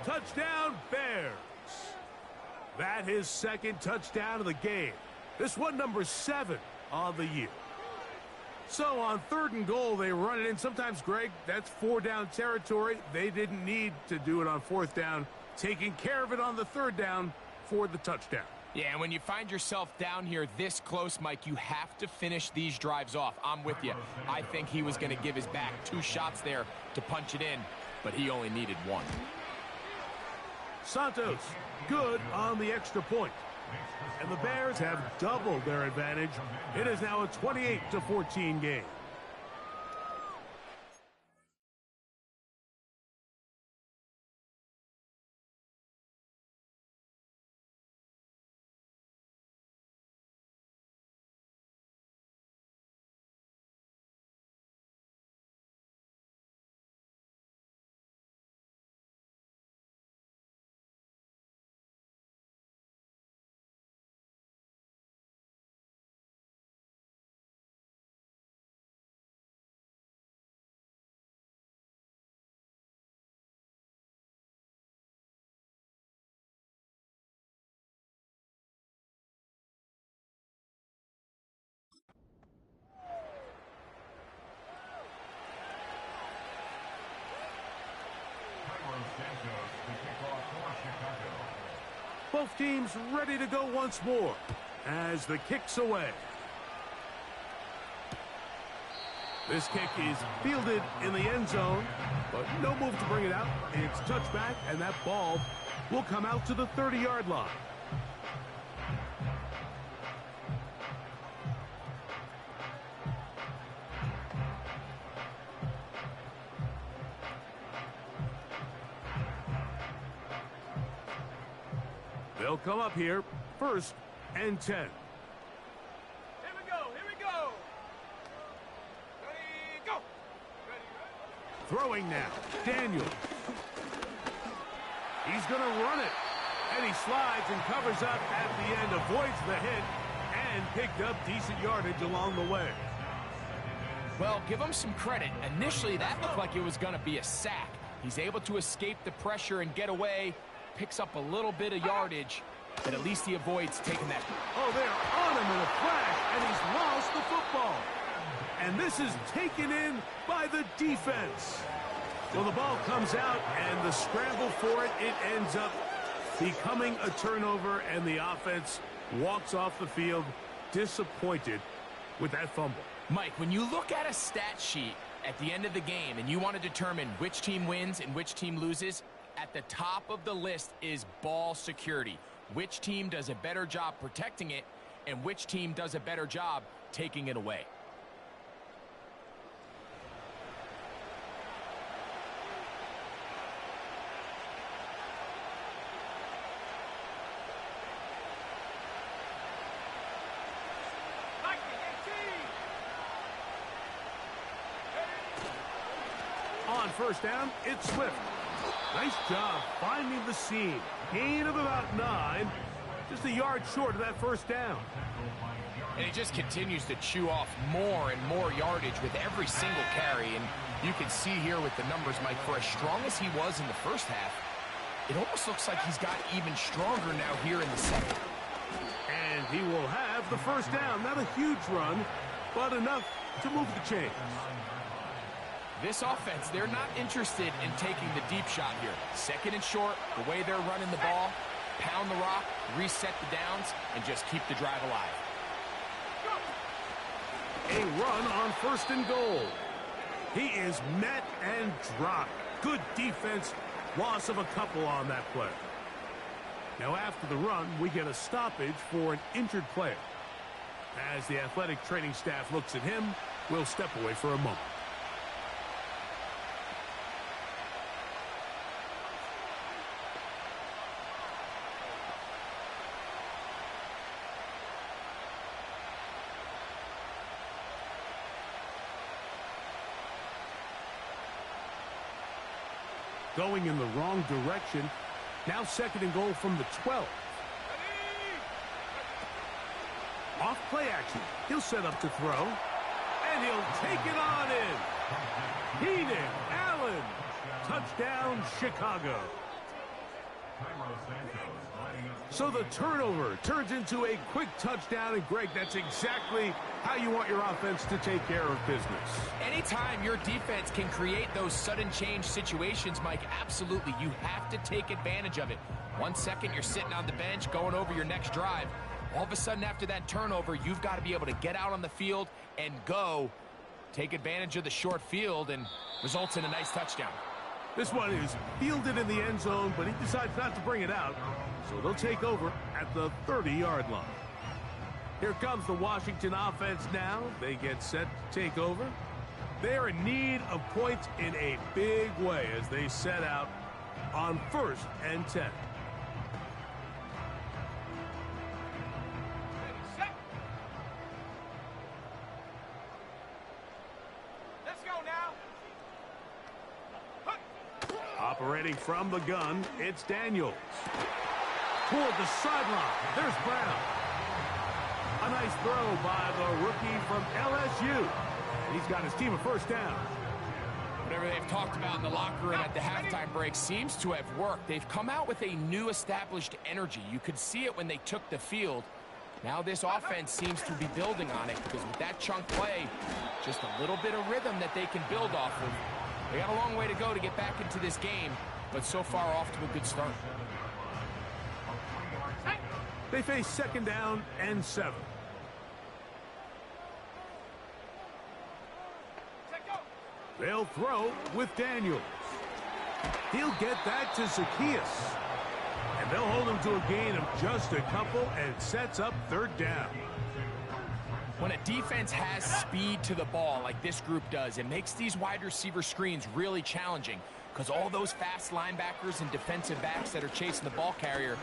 Touchdown, Bears. That his second touchdown of the game. This one number 7 on the year. So on third and goal, they run it in. Sometimes, Greg, that's 4-down territory. They didn't need to do it on 4th down. Taking care of it on the 3rd down for the touchdown. Yeah, and when you find yourself down here this close, Mike, you have to finish these drives off. I'm with you. I think he was going to give his back 2 shots there to punch it in, but he only needed 1. Santos, good on the extra point. And the Bears have doubled their advantage. It is now a 28-14 game. Both teams ready to go once more as the kick's away. This kick is fielded in the end zone, but no move to bring it out. It's touchback, and that ball will come out to the 30-yard line. They'll come up here, 1st and 10. Here we go, here we go. Ready, go. Ready. Throwing now, Daniel. He's going to run it. And he slides and covers up at the end, avoids the hit, and picked up decent yardage along the way. Well, give him some credit. Initially, that looked like it was going to be a sack. He's able to escape the pressure and get away. Picks up a little bit of yardage, but at least he avoids taking that. Oh, they're on him in a flash, and he's lost the football. And this is taken in by the defense. Well, the ball comes out, and the scramble for it, it ends up becoming a turnover, and the offense walks off the field disappointed with that fumble. Mike, when you look at a stat sheet at the end of the game and you want to determine which team wins and which team loses, at the top of the list is ball security. Which team does a better job protecting it, and which team does a better job taking it away. first down, it's Swift. Nice job finding the seam. Gain of about 9. Just a yard short of that first down. And he just continues to chew off more and more yardage with every single carry. And you can see here with the numbers, Mike, for as strong as he was in the first half, it almost looks like he's got even stronger now here in the second. And he will have the first down. Not a huge run, but enough to move the chains. This offense, they're not interested in taking the deep shot here. Second and short, the way they're running the ball, pound the rock, reset the downs, and just keep the drive alive. A run on first and goal. He is met and dropped. Good defense. Loss of a couple on that play. Now after the run, we get a stoppage for an injured player. As the athletic training staff looks at him, we'll step away for a moment. Going in the wrong direction. Now second and goal from the 12. Off play action. He'll set up to throw. And he'll take it on in. Keenan Allen. Touchdown, Chicago. So the turnover turns into a quick touchdown. And, Greg, that's exactly how you want your offense to take care of business. Anytime your defense can create those sudden change situations, Mike, absolutely, you have to take advantage of it. 1 second, you're sitting on the bench going over your next drive. All of a sudden, after that turnover, you've got to be able to get out on the field and go. Take advantage of the short field and results in a nice touchdown. This one is fielded in the end zone, but he decides not to bring it out. So they'll take over at the 30-yard line. Here comes the Washington offense now. They get set to take over. They're in need of points in a big way as they set out on 1st and 10. Let's go now. Operating from the gun, it's Daniels. Toward the sideline, there's Brown. A nice throw by the rookie from LSU. He's got his team a first down. Whatever they've talked about in the locker room at the halftime break seems to have worked. They've come out with a new established energy. You could see it when they took the field. Now this offense seems to be building on it because with that chunk play, just a little bit of rhythm that they can build off of. They got a long way to go to get back into this game, but so far off to a good start. They face second down and 7. They'll throw with Daniels. He'll get that to Zacchaeus. And they'll hold him to a gain of just a couple and sets up 3rd down. When a defense has speed to the ball like this group does, it makes these wide receiver screens really challenging because all those fast linebackers and defensive backs that are chasing the ball carrier,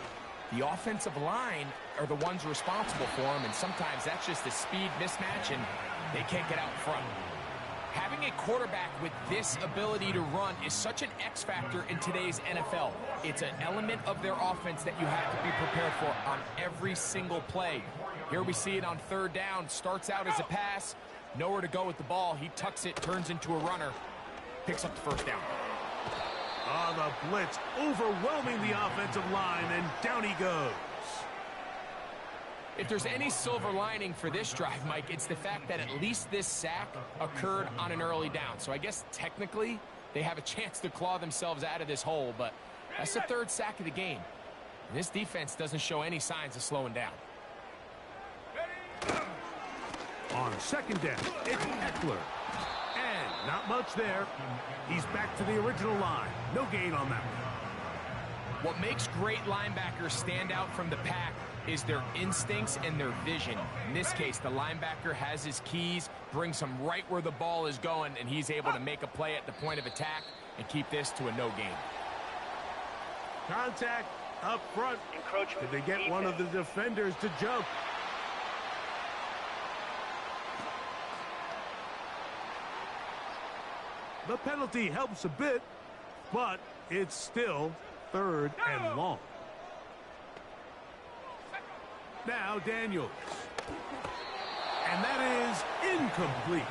the offensive line are the ones responsible for them, and sometimes that's just a speed mismatch and they can't get out front. Having a quarterback with this ability to run is such an X factor in today's NFL. It's an element of their offense that you have to be prepared for on every single play. Here we see it on 3rd down. Starts out as a pass. Nowhere to go with the ball. He tucks it, turns into a runner. Picks up the 1st down. The blitz overwhelming the offensive line, and down he goes. If there's any silver lining for this drive, Mike, it's the fact that at least this sack occurred on an early down. So I guess technically they have a chance to claw themselves out of this hole, but that's the 3rd sack of the game. And this defense doesn't show any signs of slowing down. On 2nd down, it's Eckler. And not much there. He's back to the original line. No gain on that one. What makes great linebackers stand out from the pack is their instincts and their vision. In this case, the linebacker has his keys, brings him right where the ball is going, and he's able to make a play at the point of attack and keep this to a no gain. Contact up front. Encroachment. Did they get one of the defenders to jump? The penalty helps a bit, but it's still 3rd and long. Now Daniels. And that is incomplete.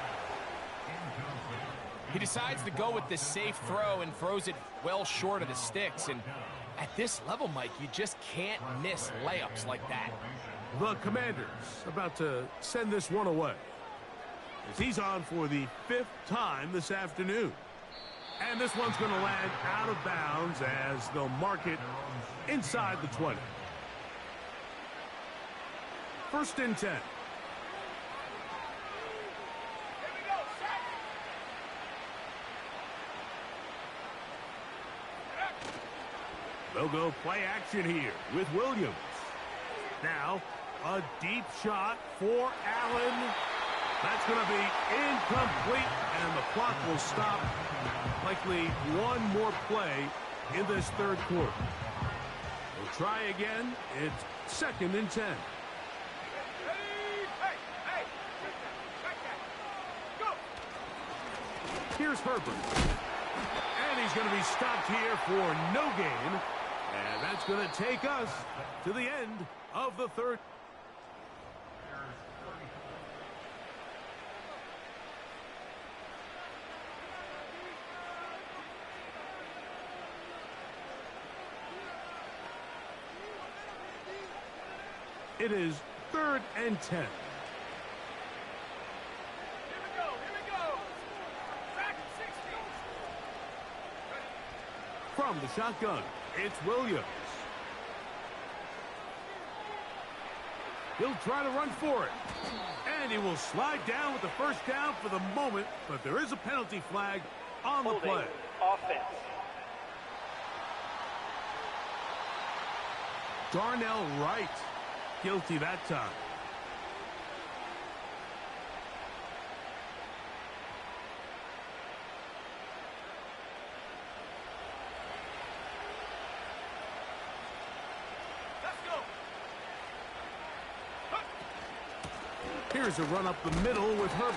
He decides to go with the safe throw and throws it well short of the sticks. And at this level, Mike, you just can't miss layups like that. The Commanders about to send this one away, as he's on for the 5th time this afternoon. And this one's going to land out of bounds as they'll mark it inside the 20. 1st and 10. They'll go play action here with Williams. Now, a deep shot for Allen. That's going to be incomplete, and the clock will stop. Likely one more play in this 3rd quarter. We'll try again. It's 2nd and 10. Here's Herbert. And he's going to be stopped here for no gain. And that's going to take us to the end of the 3rd. It is 3rd and 10. From the shotgun, it's Williams. He'll try to run for it. And he will slide down with the 1st down for the moment, but there is a penalty flag on the play. Offense. Darnell Wright, guilty that time. Here's a run up the middle with Herbert.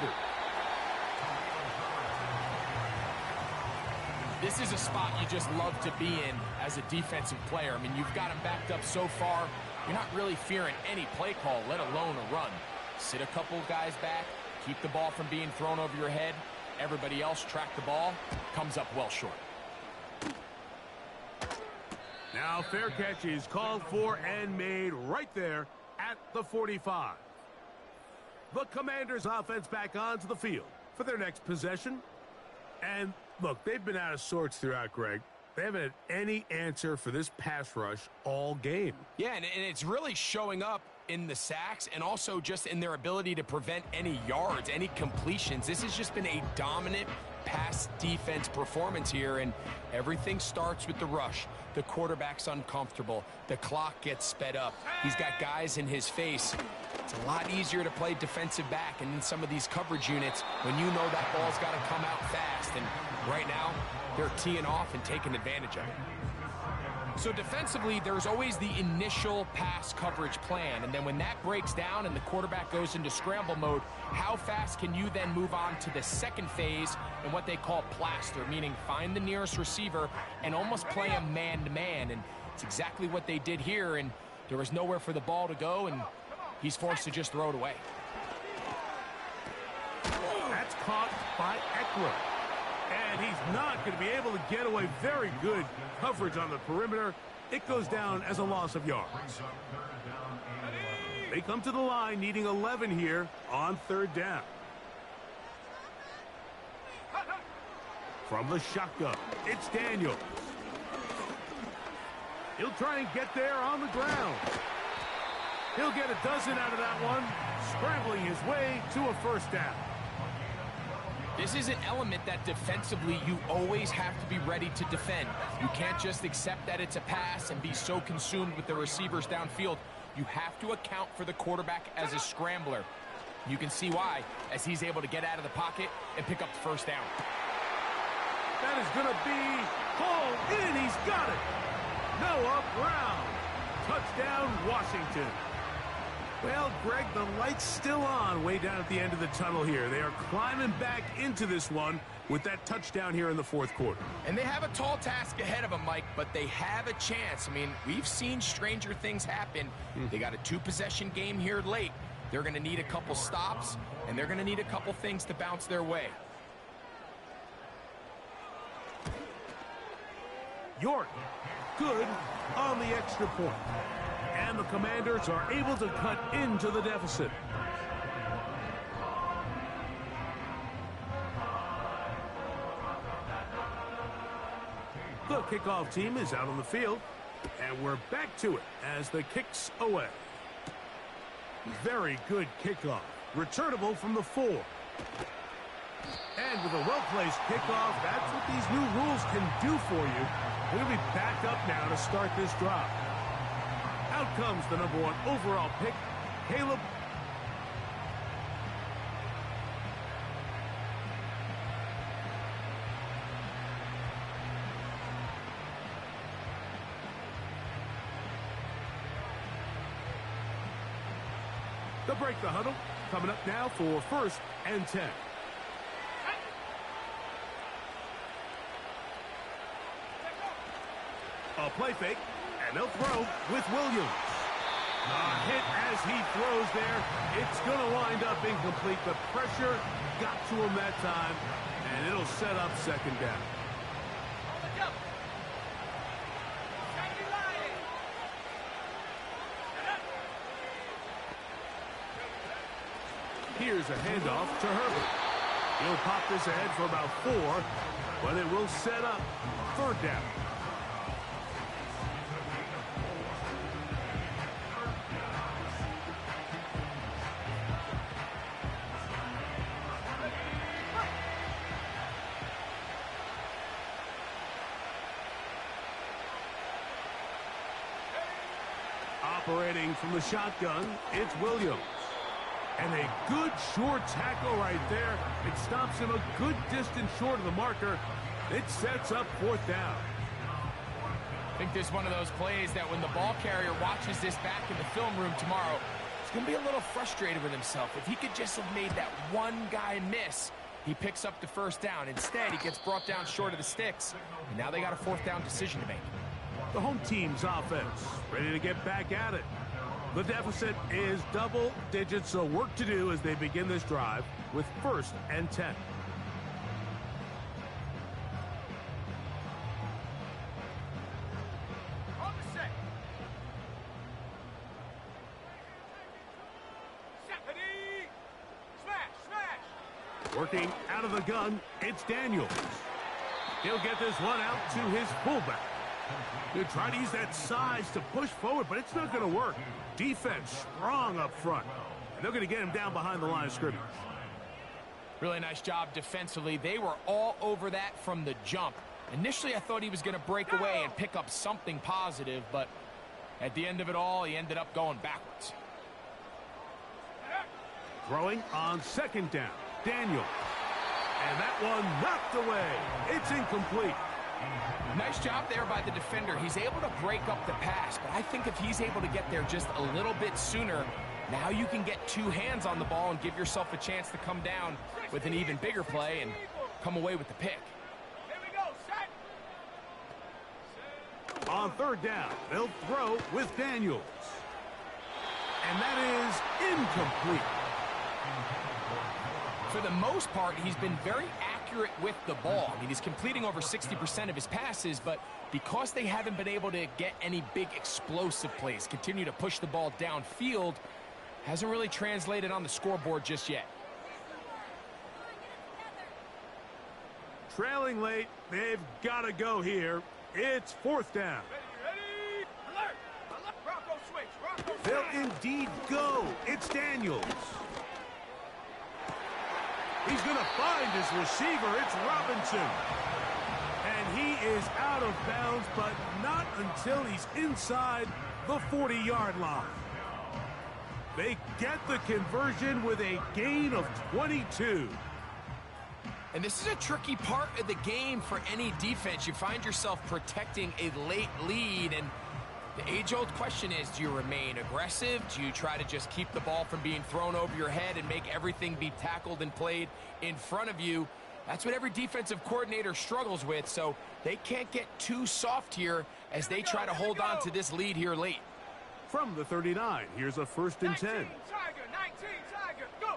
This is a spot you just love to be in as a defensive player. I mean, you've got him backed up so far, you're not really fearing any play call, let alone a run. Sit a couple of guys back, keep the ball from being thrown over your head. Everybody else track the ball, comes up well short. Now fair catch is called for and made right there at the 45. The Commanders offense back onto the field for their next possession. And look, they've been out of sorts throughout, Greg. They haven't had any answer for this pass rush all game. Yeah, and it's really showing up in the sacks and also just in their ability to prevent any yards, any completions. This has just been a dominant pass defense performance here, and everything starts with the rush. The quarterback's uncomfortable. The clock gets sped up. He's got guys in his face. It's a lot easier to play defensive back, and in some of these coverage units, when you know that ball's got to come out fast, and right now, they're teeing off and taking advantage of it. So defensively, there's always the initial pass coverage plan, and then when that breaks down and the quarterback goes into scramble mode, how fast can you then move on to the second phase and what they call plaster, meaning find the nearest receiver and almost play a man-to-man, and it's exactly what they did here, and there was nowhere for the ball to go, and he's forced to just throw it away. That's caught by Eckler. And he's not going to be able to get away. Very good coverage on the perimeter. It goes down as a loss of yards. They come to the line needing 11 here on 3rd down. From the shotgun, it's Daniels. He'll try and get there on the ground. He'll get a dozen out of that one, scrambling his way to a 1st down. This is an element that defensively you always have to be ready to defend. You can't just accept that it's a pass and be so consumed with the receivers downfield. You have to account for the quarterback as a scrambler. You can see why, as he's able to get out of the pocket and pick up the 1st down. That is going to be hauled in. He's got it. Noah Brown. Touchdown, Washington. Well, Greg, the light's still on way down at the end of the tunnel here. They are climbing back into this one with that touchdown here in the fourth quarter. And they have a tall task ahead of them, Mike, but they have a chance. I mean, we've seen stranger things happen. They got a 2-possession game here late. They're going to need a couple stops, and they're going to need a couple things to bounce their way. York, good on the extra point. And the Commanders are able to cut into the deficit. The kickoff team is out on the field, and we're back to it as the kick's away. Very good kickoff. Returnable from the 4. And with a well-placed kickoff, that's what these new rules can do for you. They're going to be back up now to start this drive. Out comes the #1 overall pick, Caleb. They'll break the huddle. Coming up now for 1st and 10. A play fake, and they'll throw with Williams. A hit as he throws there. It's going to wind up incomplete. The pressure got to him that time, and it'll set up 2nd down. Here's a handoff to Herbert. He'll pop this ahead for about 4, but it will set up 3rd down. Operating from the shotgun, it's Williams. And a good short tackle right there. It stops him a good distance short of the marker. It sets up 4th down. I think this is one of those plays that when the ball carrier watches this back in the film room tomorrow, he's going to be a little frustrated with himself. If he could just have made that one guy miss, he picks up the 1st down. Instead, he gets brought down short of the sticks. And now they got a 4th down decision to make. The home team's offense ready to get back at it. The deficit is double digits, so work to do as they begin this drive with 1st and 10. On the set. Ready. Smash. Working out of the gun, it's Daniels. He'll get this one out to his fullback. He'll try to use that size to push forward, but it's not going to work. Defense strong up front. And they're going to get him down behind the line of scrimmage. Really nice job defensively. They were all over that from the jump. Initially, I thought he was going to break away and pick up something positive, but at the end of it all, he ended up going backwards. Throwing on 2nd down, Daniel. And that one knocked away. It's incomplete. Nice job there by the defender. He's able to break up the pass, but I think if he's able to get there just a little bit sooner, now you can get 2 hands on the ball and give yourself a chance to come down with an even bigger play and come away with the pick. Here we go. Set. On 3rd down, they'll throw with Daniels. And that is incomplete. For the most part, he's been very accurate with the ball. I mean, he's completing over 60% of his passes, but because they haven't been able to get any big explosive plays, continue to push the ball downfield, hasn't really translated on the scoreboard just yet. Trailing late, they've got to go here. It's 4th down. Ready. Alert. Alert. Bronco switch. Bronco switch. They'll indeed go. It's Daniels. He's going to find his receiver. It's Robinson. And he is out of bounds, but not until he's inside the 40-yard line. They get the conversion with a gain of 22. And this is a tricky part of the game for any defense. You find yourself protecting a late lead, and the age-old question is, do you remain aggressive? Do you try to just keep the ball from being thrown over your head and make everything be tackled and played in front of you? That's what every defensive coordinator struggles with, so they can't get too soft here as they try to hold on to this lead here late. From the 39, here's a 1st and 10. 19, Tiger, 19, Tiger, go!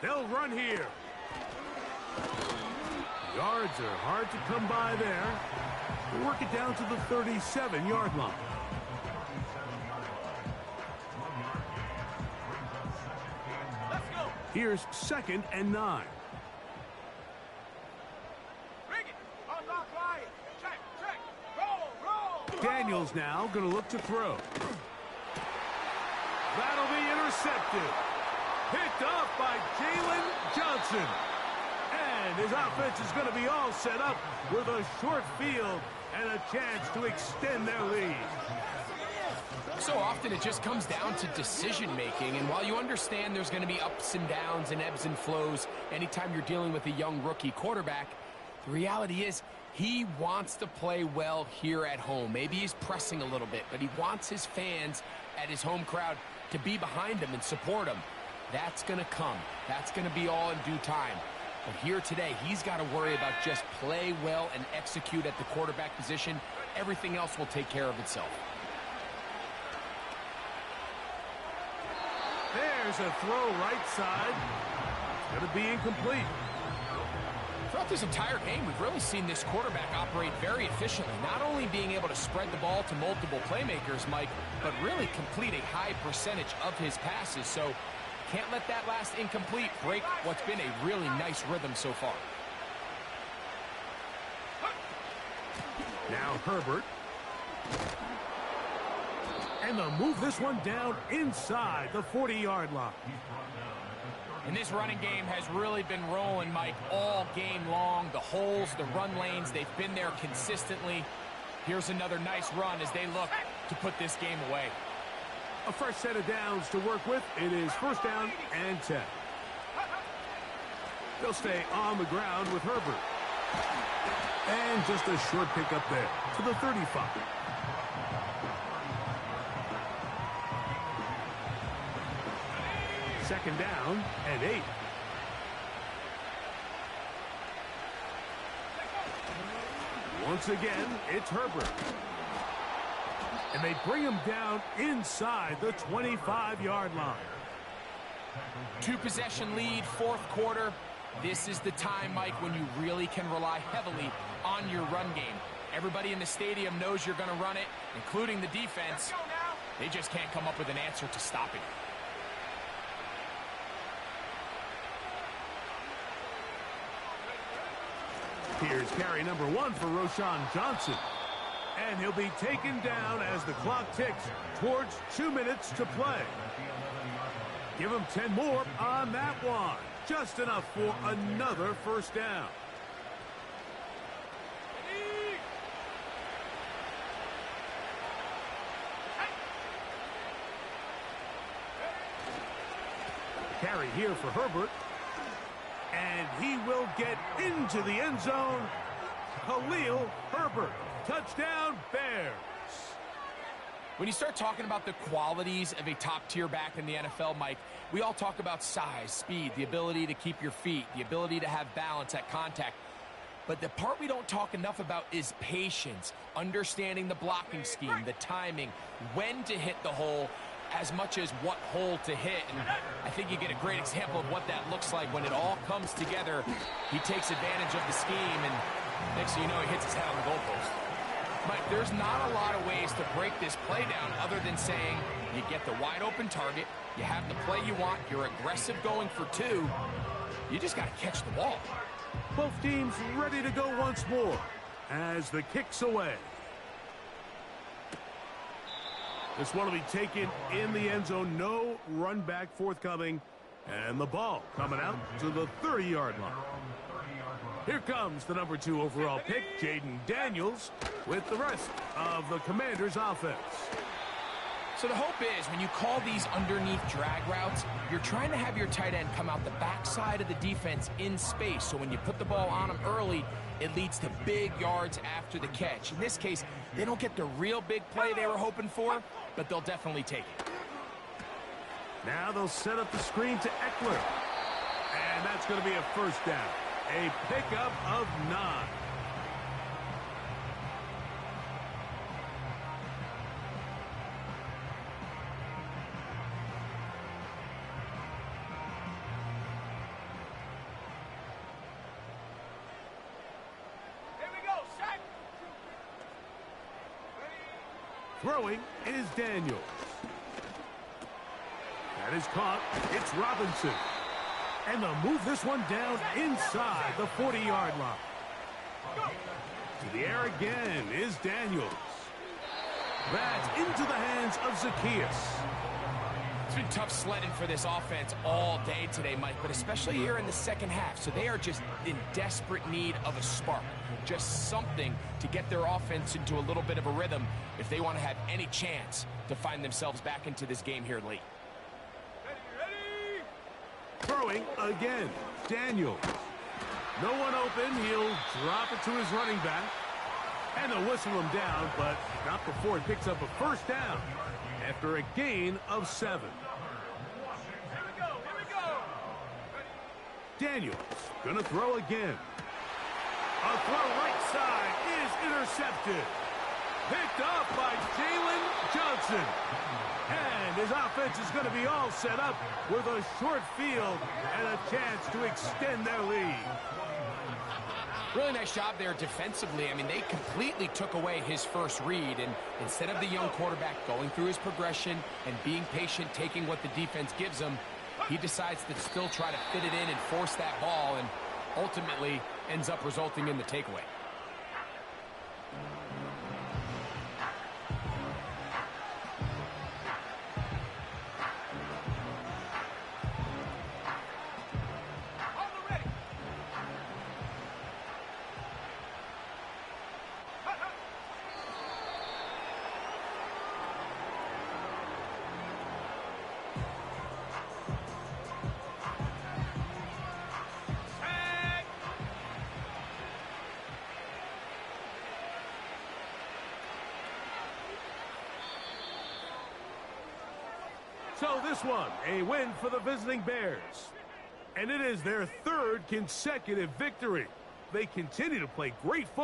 They'll run here. Yards are hard to come by there. They work it down to the 37-yard line. Let's go! Here's 2nd and 9. Bring it! Unlock Ryan! Check! Roll! Daniels now going to look to throw. That'll be intercepted. Picked off by Jalen Johnson. And his offense is going to be all set up with a short field and a chance to extend their lead. So often it just comes down to decision-making, and while you understand there's going to be ups and downs and ebbs and flows anytime you're dealing with a young rookie quarterback, the reality is he wants to play well here at home. Maybe he's pressing a little bit, but he wants his fans at his home crowd to be behind him and support him. That's going to come. That's going to be all in due time. But here today, he's got to worry about just play well and execute at the quarterback position. Everything else will take care of itself. There's a throw right side. It's going to be incomplete. Throughout this entire game, we've really seen this quarterback operate very efficiently, not only being able to spread the ball to multiple playmakers, Mike, but really complete a high percentage of his passes. So can't let that last incomplete break what's been a really nice rhythm so far. Now Herbert. And they'll move this one down inside the 40-yard line. And this running game has really been rolling, Mike, all game long. The holes, the run lanes, they've been there consistently. Here's another nice run as they look to put this game away. A fresh set of downs to work with. It is 1st down and 10. They'll stay on the ground with Herbert. And just a short pickup there to the 35. Second down and 8. Once again, it's Herbert. And they bring him down inside the 25-yard line. 2-possession lead, 4th quarter. This is the time, Mike, when you really can rely heavily on your run game. Everybody in the stadium knows you're going to run it, including the defense. They just can't come up with an answer to stop it. Here's carry number 1 for Roschon Johnson. And he'll be taken down as the clock ticks towards 2 minutes to play. Give him 10 more on that one. Just enough for another 1st down. Carry here for Herbert. And he will get into the end zone. Khalil Herbert. Touchdown, Bears. When you start talking about the qualities of a top-tier back in the NFL, Mike, we all talk about size, speed, the ability to keep your feet, the ability to have balance at contact. But the part we don't talk enough about is patience, understanding the blocking scheme, the timing, when to hit the hole, as much as what hole to hit. And I think you get a great example of what that looks like when it all comes together. He takes advantage of the scheme, and next thing you know, he hits his head on the goalpost. Mike, there's not a lot of ways to break this play down other than saying you get the wide open target, you have the play you want, you're aggressive going for 2, you just got to catch the ball. Both teams ready to go once more as the kick's away. This one will be taken in the end zone. No run back forthcoming. And the ball coming out to the 30-yard line. Here comes the number 2 overall pick, Jaden Daniels, with the rest of the Commanders' offense. So the hope is when you call these underneath drag routes, you're trying to have your tight end come out the backside of the defense in space. So when you put the ball on him early, it leads to big yards after the catch. In this case, they don't get the real big play they were hoping for, but they'll definitely take it. Now they'll set up the screen to Eckler. And that's going to be a 1st down. A pickup of 9. Throwing is Daniels. That is caught. It's Robinson. And they'll move this one down inside the 40-yard line. To the air again is Daniels. That's into the hands of Zacchaeus. It's been tough sledding for this offense all day today, Mike, but especially here in the second half. So they are just in desperate need of a spark, just something to get their offense into a little bit of a rhythm if they want to have any chance to find themselves back into this game here late. Ready. Throwing again, Daniels. No one open. He'll drop it to his running back. And they'll whistle him down, but not before he picks up a first down after a gain of 7. Here we go. Daniels gonna throw again. A throw right side is intercepted. Picked up by Jalen Johnson. And his offense is going to be all set up with a short field and a chance to extend their lead. Really nice job there defensively. I mean, they completely took away his first read, and instead of the young quarterback going through his progression and being patient, taking what the defense gives him, he decides to still try to fit it in and force that ball, and ultimately ends up resulting in the takeaway. So this one, a win for the visiting Bears. And it is their 3rd consecutive victory. They continue to play great football.